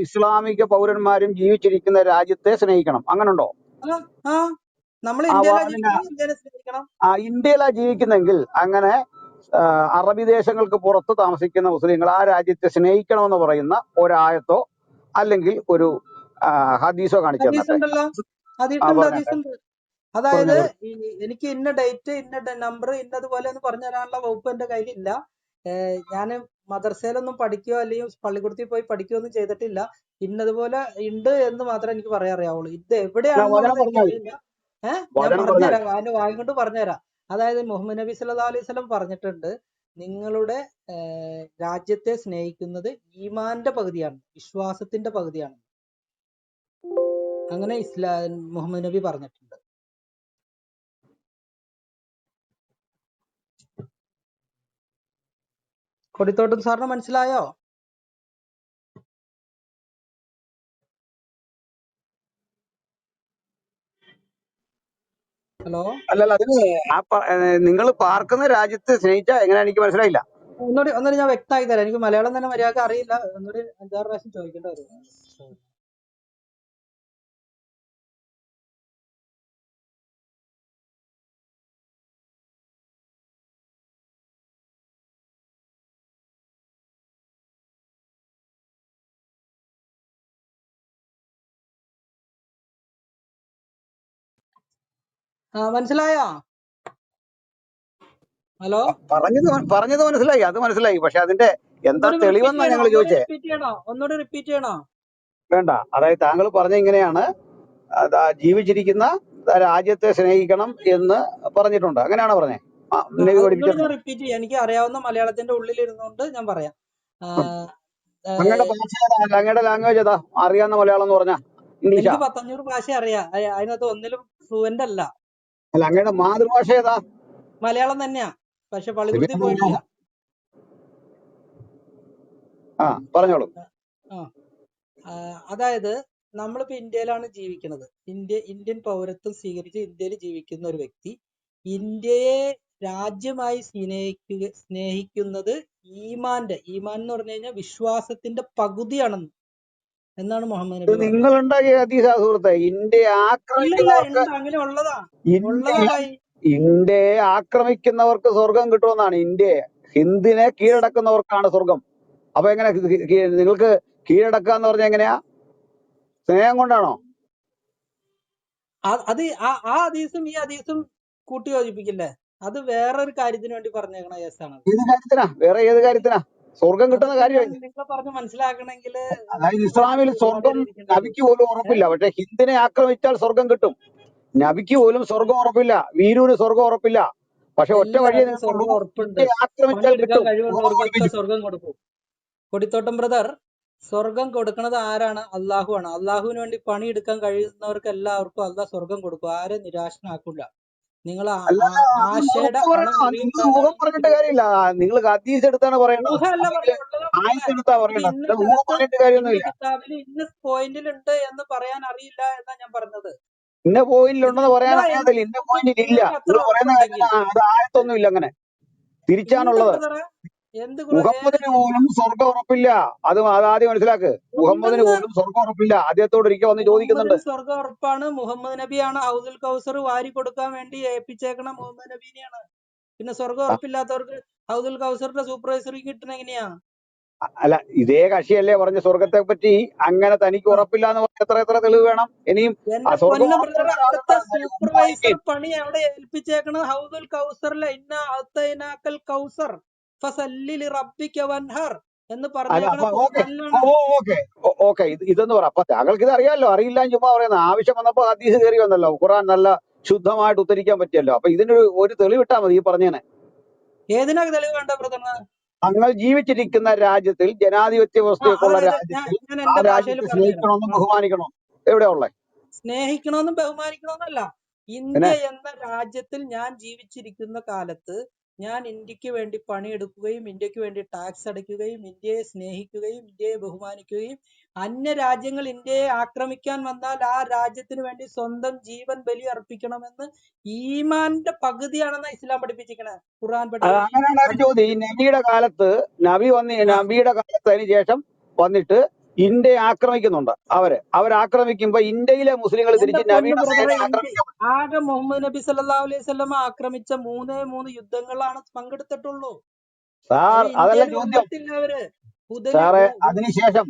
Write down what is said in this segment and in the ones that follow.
ഇസ്ലാമിക പൗരന്മാരും ജീവിച്ചിരിക്കുന്ന രാജ്യത്തെ സ്നേഹിക്കണം. അങ്ങനുണ്ടോ? ആ ആ നമ്മൾ ആ ഇന്ത്യയിലാ വാദിന ജീവിക്കുന്നത്, ഇന്ത്യനെ സ്നേഹിക്കണം. ഇന്ത്യയിലാ ജീവിക്കുന്നെങ്കിൽ അങ്ങനെ അറബി ദേശങ്ങൾക്ക് പുറത്ത് താമസിക്കുന്ന മുസ്ലിങ്ങൾ ആ രാജ്യത്തെ സ്നേഹിക്കണമെന്ന് പറയുന്ന ഒരായത്തോ അല്ലെങ്കിൽ ഒരു ഹദീസോ കാണിച്ചു ഹദീസ് തന്നിട്ടെ. ഉണ്ടല്ലോ, ആ ഹദീസ് പറഞ്ഞട്ടെ, ഉണ്ട്. അതായത് പറഞ്ഞു. എനിക്ക് ഇന്ന ഡേറ്റ് ഇന്ന നമ്പർ ഇന്നതുപോലെ എന്ന് പറഞ്ഞു തരാനുള്ള വകുപ്പ് എന്റെ കയ്യിലില്ല. ഞാൻ മദർസയിലൊന്നും പഠിക്കുകയോ അല്ലെങ്കിൽ പള്ളിക്കൂടത്തിൽ പോയി പഠിക്കുകയോ ഒന്നും ചെയ്തിട്ടില്ല. ഇന്നതുപോലെ ഉണ്ട് എന്ന് മാത്രമേ എനിക്ക് പറയാൻ അറിയാവുള്ളൂ. ഇത് വചനം എവിടെയാണെന്നുള്ളത് എനിക്ക് പറഞ്ഞാൽ അറിയില്ല. ഞാൻ വചനം പറഞ്ഞാൽ പറഞ്ഞുതരാം, അതിന്റെ വായും കൊണ്ട് പറഞ്ഞുതരാം. അതായത് മുഹമ്മദ് നബി സല്ലല്ലാഹു അലൈഹി വസല്ലം പറഞ്ഞിട്ടുണ്ട്, നിങ്ങളുടെ രാജ്യത്തെ സ്നേഹിക്കുന്നത് ഈമാന്റെ പകുതിയാണ്, വിശ്വാസത്തിന്റെ പകുതിയാണ്. അങ്ങനെ മുഹമ്മദ് നബി പറഞ്ഞിട്ടുണ്ട്. കൊടിത്തോട്ടം സാറിന് മനസ്സിലായോ? ഹലോ, അല്ലല്ല, അതിന് നിങ്ങൾ പാർക്കുന്ന രാജ്യത്തെ സ്നേഹിച്ചാ എങ്ങനെയാ എനിക്ക് മനസ്സിലായില്ല. ഒന്നുകൂടി ഞാൻ വ്യക്തമാക്കി തരാം. എനിക്ക് മലയാളം തന്നെ മര്യാദ അറിയില്ല. ഒന്നുകൂടി 5-6 പ്രാവശ്യം ചോദിക്കേണ്ടി വരും. മനസ്സിലായോ? ഹലോ, പറഞ്ഞത് മനസ്സിലായി, അത് മനസ്സിലായി. പക്ഷെ അതിന്റെ എന്താ തെളിവെന്നാ ഞങ്ങൾ ചോദിച്ചേ. ഒന്നുകൂടി റിപ്പീറ്റ് ചെയ്യണോ? വേണ്ട. അതായത് താങ്കൾ പറഞ്ഞ ഇങ്ങനെയാണ്, ജീവിച്ചിരിക്കുന്ന രാജ്യത്തെ സ്നേഹിക്കണം എന്ന് പറഞ്ഞിട്ടുണ്ട്. അങ്ങനെയാണോ പറഞ്ഞേ? നബി ഒന്നുകൂടി പഠിപ്പിച്ചിട്ടുണ്ടോ? ഞാൻ റിപ്പീറ്റ് ചെയ്യാം. എനിക്ക് അറിയാവുന്ന മലയാളത്തിന്റെ ഉള്ളിൽ ഇരുന്നുകൊണ്ട് ഞാൻ പറയാം. അങ്ങയുടെ ഭാഷ ഏതാ? അങ്ങയുടെ ലാംഗ്വേജ് ഏതാ? അറിയാവുന്ന മലയാളം എന്ന് പറഞ്ഞാ ഇംഗ്ലീഷാ? എനിക്ക് 500 ഭാഷ അറിയാം. അതിനകത്ത് ഒന്നിലും ഫ്ലുവന്റ് അല്ല. അല്ല, അങ്ങയുടെ മാതൃഭാഷ ഏതാ? മലയാളം തന്നെയാ, പക്ഷെ പള്ളിക്കൂടത്തിൽ പോയിട്ടില്ല. പറഞ്ഞോളൂ. അതായത് നമ്മളിപ്പോ ഇന്ത്യയിലാണ് ജീവിക്കുന്നത്. ഇന്ത്യൻ പൗരത്വം സ്വീകരിച്ച് ഇന്ത്യയിൽ ജീവിക്കുന്ന ഒരു വ്യക്തി ഇന്ത്യയെ രാജ്യമായി സ്നേഹിക്കുന്നത് ഈമാൻ എന്ന് പറഞ്ഞു കഴിഞ്ഞാൽ വിശ്വാസത്തിന്റെ പകുതിയാണെന്ന് എന്നാണ് മുഹമ്മദ് നബി പറഞ്ഞത്. നിങ്ങൾ ഉണ്ടാക്കിയ ഹദീസാ സുഹൃത്തെ. ഇന്ത്യയെ ആക്രമിക്കുന്നവർക്ക് സ്വർഗം കിട്ടുമെന്നാണ്. ഹിന്ദിനെ കീഴടക്കുന്നവർക്കാണ് സ്വർഗം. അപ്പൊ എങ്ങനെ നിങ്ങൾക്ക് കീഴടക്കുക എന്ന് പറഞ്ഞാൽ എങ്ങനെയാ? സ്നേഹം കൊണ്ടാണോ? അത് ആ ഹദീസും ഈ ഹദീസും കൂട്ടി യോജിപ്പിക്കില്ലേ? അത് വേറൊരു കാര്യത്തിന് വേണ്ടി പറഞ്ഞേക്കണ കേസാണ്. ഏത് കാര്യത്തിനാ? വേറെ ഏത് കാര്യത്തിനാ? സ്വർഗം കിട്ടുന്ന കാര്യം നിങ്ങൾ പറഞ്ഞ് മനസ്സിലാക്കണമെങ്കിൽ അതായത് ഇസ്ലാമിൽ സ്വർഗം നബിക്ക് പോലും ഉറപ്പില്ല. പക്ഷെ ഹിന്ദിനെ ആക്രമിച്ചാൽ സ്വർഗം കിട്ടും. നബിക്ക് പോലും സ്വർഗം ഉറപ്പില്ല, വീരൂന് സ്വർഗം ഉറപ്പില്ല. പക്ഷെ ഒറ്റ വഴിയെ ആക്രമിച്ചാൽ കിട്ടും. സ്വർഗം കൊടുക്കും. കൊടിത്തോട്ടം ബ്രദർ, സ്വർഗം കൊടുക്കുന്നത് ആരാണ്? അള്ളാഹു ആണ്. അള്ളാഹുവിന് വേണ്ടി പണിയെടുക്കാൻ കഴിയുന്നവർക്ക് എല്ലാവർക്കും അള്ളാഹ് സ്വർഗം കൊടുക്കും. ആരെ നിരാശനാക്കില്ല. നിങ്ങൾ ആശയുടെ ഊഹം പറഞ്ഞിട്ട് കാര്യമില്ല. നിങ്ങൾ ഹദീസ് എടുത്താണ് പറയേണ്ടത്, ആയത്ത് എടുത്താ പറയേണ്ടത്. ഊഹം പറഞ്ഞിട്ട് കാര്യമൊന്നുമില്ല. ഇന്ന പോയിന്റിലുണ്ട് എന്ന് പറയാൻ അറിയില്ല എന്നാ ഞാൻ പറഞ്ഞത്. ഇന്ന പോയിന്റിലുണ്ടെന്ന് പറയാൻ അറിയാത്തില്ല, ഇന്ന പോയിന്റിൽ ഇല്ല. നിങ്ങൾ പറയുന്ന അത് ആയത്തൊന്നും ഇല്ല. അങ്ങനെ തിരിച്ചാണുള്ളത്. മുഹമ്മദിന് പോലും സ്വർഗം ഉറപ്പില്ല. അത് ആദ്യം മനസ്സിലാക്ക്. മുഹമ്മദിന് പോലും സ്വർഗം ഉറപ്പില്ല. അദ്ദേഹത്തോട് ഒരിക്കൽ വന്ന് ചോദിക്കുന്നുണ്ട്. സ്വർഗം ഉറപ്പാണ്. മുഹമ്മദ് നബിയാണ് ഹൗദുൽ കൗസർ വാരി കൊടുക്കാൻ വേണ്ടി ഏൽപ്പിച്ചേക്കണ മുഹമ്മദ് നബീനെയാണ്. പിന്നെ സ്വർഗം ഉറപ്പില്ലാത്തവർക്ക് ഹൗദുൽ കൗസറിന്റെ സൂപ്പർവൈസറി കിട്ടണ എങ്ങനെയാ? അല്ല, ഇതേ കക്ഷിയല്ലേ പറഞ്ഞ സ്വർഗത്തെ പറ്റി അങ്ങനെ തനിക്ക് ഉറപ്പില്ല എന്ന് പറഞ്ഞ എത്ര തെളിവ് വേണം? ഇനിയും സൂപ്പർവൈസർ പണി എവിടെ ഏൽപ്പിച്ചേക്കണത്? ഹൗദുൽ കൗസറിലെ ഇന്ന അത്തൈനാക്കൽ കൗസർ ഫസല്ലി ലിറബ്ബിക വൻഹർ എന്ന് ഓക്കെ. ഇതെന്ന് പറ. അപ്പൊ താങ്കൾക്ക് ഇത് അറിയാമല്ലോ. അറിയില്ല ചുമ്മാ പറയുന്നത്. ആവശ്യം വന്നപ്പോ ഹദീസ് കയറി വന്നല്ലോ. ഖുർആൻ നല്ല ശുദ്ധമായിട്ട് ഉദ്ധരിക്കാൻ പറ്റിയല്ലോ. അപ്പൊ ഇതിന് ഒരു തെളിവിട്ടാ മതി. ഈ പറഞ്ഞേനെ ഏതിനാ തെളിവ് വേണ്ട ബ്രദർ? തങ്ങൾ ജീവിച്ചിരിക്കുന്ന രാജ്യത്തിൽ, ജനാധിപത്യ വ്യവസ്ഥയൊക്കെയുള്ള രാജ്യത്തിൽ ആ രാജ്യത്തെ സ്നേഹിക്കണമെന്നും ബഹുമാനിക്കണം. എവിടെയാ ഉള്ളേ? സ്നേഹിക്കണമെന്നും ബഹുമാനിക്കണമെന്നല്ല. ഇന്ത്യ എന്ന രാജ്യത്തിൽ ഞാൻ ജീവിച്ചിരിക്കുന്ന കാലത്ത് ഞാൻ ഇന്ത്യക്ക് വേണ്ടി പണിയെടുക്കുകയും ഇന്ത്യക്ക് വേണ്ടി ടാക്സ് അടയ്ക്കുകയും ഇന്ത്യയെ സ്നേഹിക്കുകയും ഇന്ത്യയെ ബഹുമാനിക്കുകയും അന്യ രാജ്യങ്ങൾ ഇന്ത്യയെ ആക്രമിക്കാൻ വന്നാൽ ആ രാജ്യത്തിന് വേണ്ടി സ്വന്തം ജീവൻ ബലി അർപ്പിക്കണമെന്ന് ഈമാന്റെ പകുതിയാണെന്നാ ഇസ്ലാം പഠിപ്പിച്ചിരിക്കണേ, ഖുർആൻ അങ്ങനെയാണ് ചോദ്യം. ഈ നബിയുടെ കാലത്ത് അതിന് ശേഷം വന്നിട്ട് ഇന്ത്യയെ ആക്രമിക്കുന്നുണ്ട് അവരാക്രമിക്കുമ്പോ ഇന്ത്യയിലെ മുസ്ലിങ്ങൾ എന്റെ തിരിച്ച് പൊന്നു നവീന ബ്രദറെ, സേനയെ ഇന്ത്യ ആക്രമിക്കാൻ പറ്റും. ആകെ മുഹമ്മദ് നബി സല്ലല്ലാഹു അലൈഹി വസല്ലമ ആക്രമിച്ച മൂന്ന് യുദ്ധങ്ങളാണ് പങ്കെടുത്തിട്ടുള്ളൂ. സാർ അവര് അതല്ല ഇന്ത്യയിൽ ചോദ്യം വന്നിട്ടില്ല. അവര് ഹുദലി സാറേ. ഹു- ഹു- അതിനുശേഷം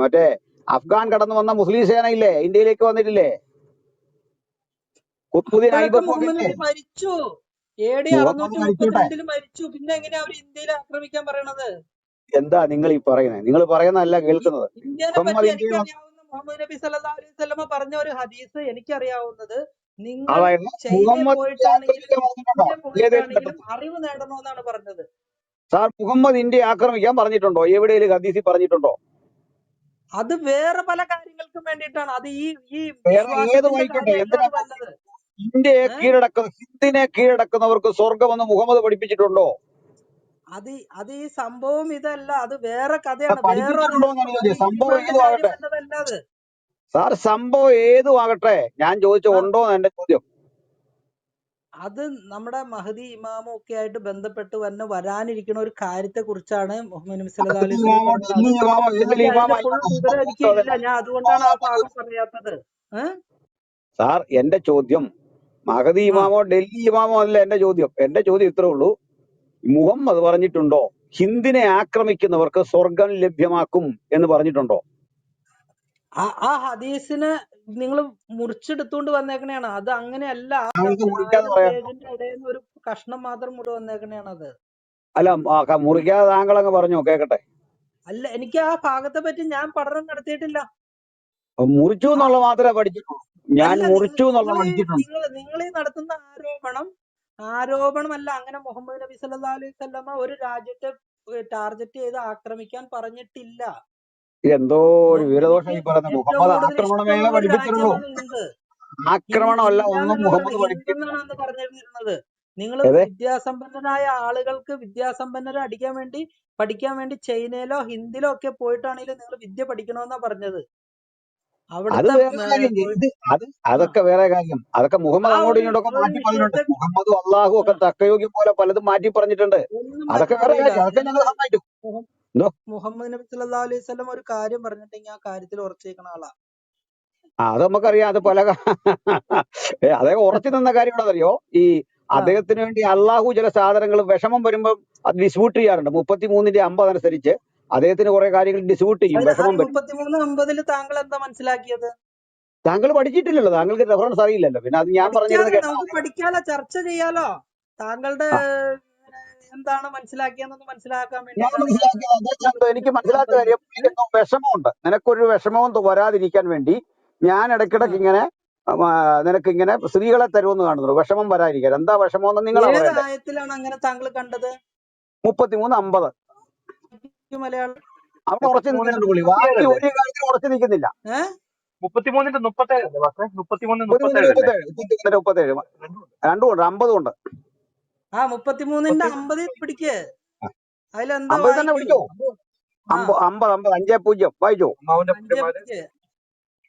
മറ്റേ അഫ്ഗാൻ കടന്നു വന്ന മുസ്ലിം സേന ഇല്ലേ, ഇന്ത്യയിലേക്ക് വന്നിട്ടില്ലേ? കുത്ബുദ്ദീൻ അപ്പോഴൊക്കെ ഐബക്കും ഒക്കെ മുഹമ്മദ് ഇല്ലേ? നബി മരിച്ചു. AD മുഹമ്മദ് മരിക്കട്ടെ. 632 മരിച്ചു. പിന്നെ എങ്ങനെയാ അവർ ഇന്ത്യയിൽ ആക്രമിക്കാൻ പറയണത്? എന്താ നിങ്ങൾ ഈ പറയുന്നത്? നിങ്ങൾ പറയുന്നതല്ല കേൾക്കുന്നത്. ഇന്ത്യനെ പറ്റി മുഹമ്മദ് ഇന്ത്യയിൽ വന്നു. എനിക്കറിയാവുന്ന മുഹമ്മദ് നബി സല്ലല്ലാഹു അലൈഹി വസല്ലമ പറഞ്ഞ ഒരു ഹദീസ് എനിക്കറിയാവുന്നത്, നിങ്ങൾ അതായത് ചൈനയിൽ മുഹമ്മദ് ഇന്ത്യയെ പോയിട്ടാണെങ്കിലും ആക്രമിക്കാൻ പറഞ്ഞിട്ടുണ്ടോ ഇന്ത്യ ഏതെങ്കിലും പോയിട്ടാണെങ്കിലും ഘട്ടത്തിൽ? അറിവ് നേടണമെന്നാണ് പറഞ്ഞത്. സാർ, മുഹമ്മദ് ഇന്ത്യയെ ആക്രമിക്കാൻ പറഞ്ഞിട്ടുണ്ടോ? എവിടെയെങ്കിലും ഹദീസിൽ പറഞ്ഞിട്ടുണ്ടോ? അത് വേറെ പല കാര്യങ്ങൾക്കും വേണ്ടിയിട്ടാണ്. അത് ഈ ഈ വേറെ വിശ്വാസത്തിന്റെ ഏതുമായിക്കോട്ടെ, കാര്യമല്ല എന്തിനാ അത് വല്ലത്. ഇന്ത്യയെ ഏഹ് ഹിന്ദിനെ കീഴടക്കുന്നവർക്ക് സ്വർഗമെന്ന് മുഹമ്മദ് പഠിപ്പിച്ചിട്ടുണ്ടോ? അത് അത് ഈ സംഭവം ഇതല്ല, അത് വേറെ കഥയാണ്. വേറൊരു പഠിപ്പിച്ചിട്ടുണ്ടോ എന്നാണ് അത് ചോദിച്ചത്. സംഭവം ഈമാന്റെ ഏതും കാര്യം ആകട്ടെ വല്ലതല്ല അത്. സാർ, സംഭവം ഏതും ആകട്ടെ, ഞാൻ ചോദിച്ച ആ ഉണ്ടോ എന്ന് എന്റെ ചോദ്യം. അത് നമ്മുടെ മഹദി ഇമാമും ഒക്കെ ആയിട്ട് ബന്ധപ്പെട്ട് വന്ന് വരാനിരിക്കുന്ന ഒരു കാര്യത്തെ കുറിച്ചാണ് മുഹമ്മദ് നബി സല്ലല്ലാഹു അലൈഹി വസല്ലം ഇമാമോ പറഞ്ഞത്. ഡൽഹി ഇമാമോ ഏതെങ്കിലും എനിക്ക് അതിന്റെ ഫുൾ ഇമാമായിക്കോട്ടെ, വിവരം എനിക്ക് സംഭവം ഇല്ല. അതല്ല. ഞാൻ അതുകൊണ്ടാണ് ആ ഭാഗം പറയാത്തത്. ഏഹ് സാർ, എന്റെ ചോദ്യം മഹദി ആ ഇമാമോ ഡൽഹി ഇമാമോ അല്ല എന്റെ ചോദ്യം. എന്റെ ചോദ്യം ഇത്രേ ഉള്ളൂ. മുഹമ്മദ് പറഞ്ഞിട്ടുണ്ടോ ഹിന്ദിനെ ആക്രമിക്കുന്നവർക്ക് സ്വർഗം ലഭ്യമാക്കും എന്ന് പറഞ്ഞിട്ടുണ്ടോ? ആ ആ ഹദീസിനെ നിങ്ങൾ മുറിച്ചെടുത്തുകൊണ്ട് വന്നേക്കണയാണ്. അത് അങ്ങനെയല്ല. ആ താങ്കൾക്ക് മുറിക്കാതെ 1000 പറയാം. പേജിന്റെ ഇടയിൽ നിന്ന് ഒരു കഷ്ണം മാത്രം മുറി വന്നേക്കണയാണ് അത്. അല്ല, മുറിക്കാതെ താങ്കൾ അങ്ങ് പറഞ്ഞോ, കേക്കട്ടെ. അല്ല, എനിക്ക് ആ ഭാഗത്തെ പറ്റി ഞാൻ പഠനം നടത്തിയിട്ടില്ല. മുറിച്ചു ആ എന്നുള്ള മാത്രമേ പഠിച്ചിട്ടുള്ളൂ. ഞാൻ അല്ല, മുറിച്ചു എന്നുള്ള പഠിച്ചിട്ടുണ്ട്. നിങ്ങൾ ഈ നടത്തുന്ന ആരോപണമല്ല. അങ്ങനെ മുഹമ്മദ് നബി സല്ലല്ലാഹു അലൈഹി വസല്ലമ ഒരു രാജ്യത്തെ ടാർഗറ്റ് ചെയ്ത് ആക്രമിക്കാൻ പറഞ്ഞിട്ടില്ല. ഇതെന്തോ ഒരു മുഹമ്മദ് വിവരദോഷം നബിക്ക് ഈ പറയുന്നത്. ഏറ്റവും മുഹമ്മദ് കൂടുതൽ ആക്രമണമേ ഇഷ്ടമുള്ള ഒരു പഠിപ്പിച്ചിട്ടുള്ളൂ. രാജ്യമാണ് ഹിന്ദ്. ആക്രമണമല്ല ഒന്നും ഹിന്ദാന്നല്ല പറയുന്നത്, മുഹമ്മദ് ഹിന്ദ് പഠിപ്പിച്ചിട്ടില്ല. എന്നാണ് അന്ന് പറഞ്ഞിരുന്നത്. നിങ്ങൾ ഏതേ വിദ്യാസമ്പന്നരായ ആളുകൾക്ക് വിദ്യാസമ്പന്നരെ അടിക്കാൻ വേണ്ടി പഠിക്കാൻ വേണ്ടി ചൈനയിലോ ഹിന്ദിലോ ഒക്കെ പോയിട്ടാണെങ്കിലും നിങ്ങൾ വിദ്യ പഠിക്കണമെന്നാ പറഞ്ഞത്. അത് അവിടുത്തെ വേറെ കാര്യം. ആ അതൊക്കെ വേറെ കാര്യം. അതൊക്കെ മുഹമ്മദ് ആ അങ്ങോട്ടും ഒരു ഇങ്ങോട്ടൊക്കെ ഒരു മാറ്റി പറഞ്ഞിട്ടുണ്ട്. വിഷയത്തെ മുഹമ്മദും അള്ളാഹും ആ, ഒക്കെ തക്കയോഗ്യം പോലെ പലതും മാറ്റി പറഞ്ഞിട്ടുണ്ട്. ഒന്നും മാറ്റി അതൊക്കെ വേറെ പറയില്ല. കാര്യം. അതൊക്കെ ഞങ്ങൾ സമ്മതിച്ചു. എന്തോ മുഹമ്മദ് നബി സല്ലല്ലാഹു അലൈഹി വസല്ലം ഒരു കാര്യം പറഞ്ഞിട്ടുണ്ടെങ്കിൽ ആ കാര്യത്തിൽ ഉറച്ചിരിക്കുന്ന ആളാ. അത് നമുക്കറിയാം. അത് അദ്ദേഹം ഉറച്ചു നിന്ന കാര്യം എന്താണെന്നറിയോ? ഈ ആ അദ്ദേഹത്തിന് വേണ്ടി അള്ളാഹു ചില സാധനങ്ങൾ വിഷമം വരുമ്പോൾ അത് ഡിസ്പ്യൂട്ട് ചെയ്യാറുണ്ട്. 33:50 അനുസരിച്ച് അദ്ദേഹത്തിന് കുറെ കാര്യങ്ങൾ ഡിസ്പ്യൂട്ട് ചെയ്യും വിഷമം വരും. 33:50 താങ്കൾ എന്താ മനസ്സിലാക്കിയത്? താങ്കൾ പഠിച്ചിട്ടില്ലല്ലോ, താങ്കൾക്ക് റെഫറൻസ് അറിയില്ലല്ലോ. പിന്നെ അത് ഞാൻ പറഞ്ഞിരുന്നത് പഠിക്കാതെ കേട്ടാ നമുക്ക് മതി. പഠിക്കാലോ, ചർച്ച ചെയ്യാലോ. താങ്കളുടെ ആ, എന്താണ് മനസ്സിലാക്കിയെന്ന് മനസ്സിലാക്കാൻ ഞാൻ വേണ്ടിയിട്ടാണ് ഞാൻ മനസ്സിലാക്കിയത് അദ്ദേഹം എനിക്ക് മനസ്സിലാത്ത 33:50. കാര്യം, എനിക്കെന്തോ വിഷമമുണ്ട്. നിനക്കൊരു വിഷമവും വരാതിരിക്കാൻ വേണ്ടി ഞാൻ ഇടയ്ക്കിടയ്ക്ക് ഇങ്ങനെ നിനക്ക് ഇങ്ങനെ സ്ത്രീകളെ തരുമെന്ന് കാണുന്നുള്ളൂ, വിഷമം വരാതിരിക്കാൻ. എന്താ വിഷമമെന്ന് നിങ്ങളാ ഏത് പറയണ്ടേ. ആയത്തിലാണ് അങ്ങനെ താങ്കൾ കണ്ടത്? 33:50 ഈ മലയാളം അവിടെ ഉറച്ചു 33-37 നിൽക്കുന്നുണ്ട് പുള്ളി. ബാക്കി അല്ലേ? ഒരു കാര്യത്തിലും ഉറച്ചു നിൽക്കുന്നില്ല. ഏഹ് 33-37 അല്ലേ പക്ഷേ? 33:37 33-37 അല്ലേ? 33:37 രണ്ടും ഉണ്ട്, 50 ഉണ്ട്. ആ 33:50 പിടിക്ക്. അതിലെന്താ 50 തന്നെ വായിക്കൂ. പിടിച്ചോ. ആ 50 50 വായിച്ചോ. അമ്മാവന്റെ അഞ്ചേ പുത്രന്മാര് പിടിക്ക്.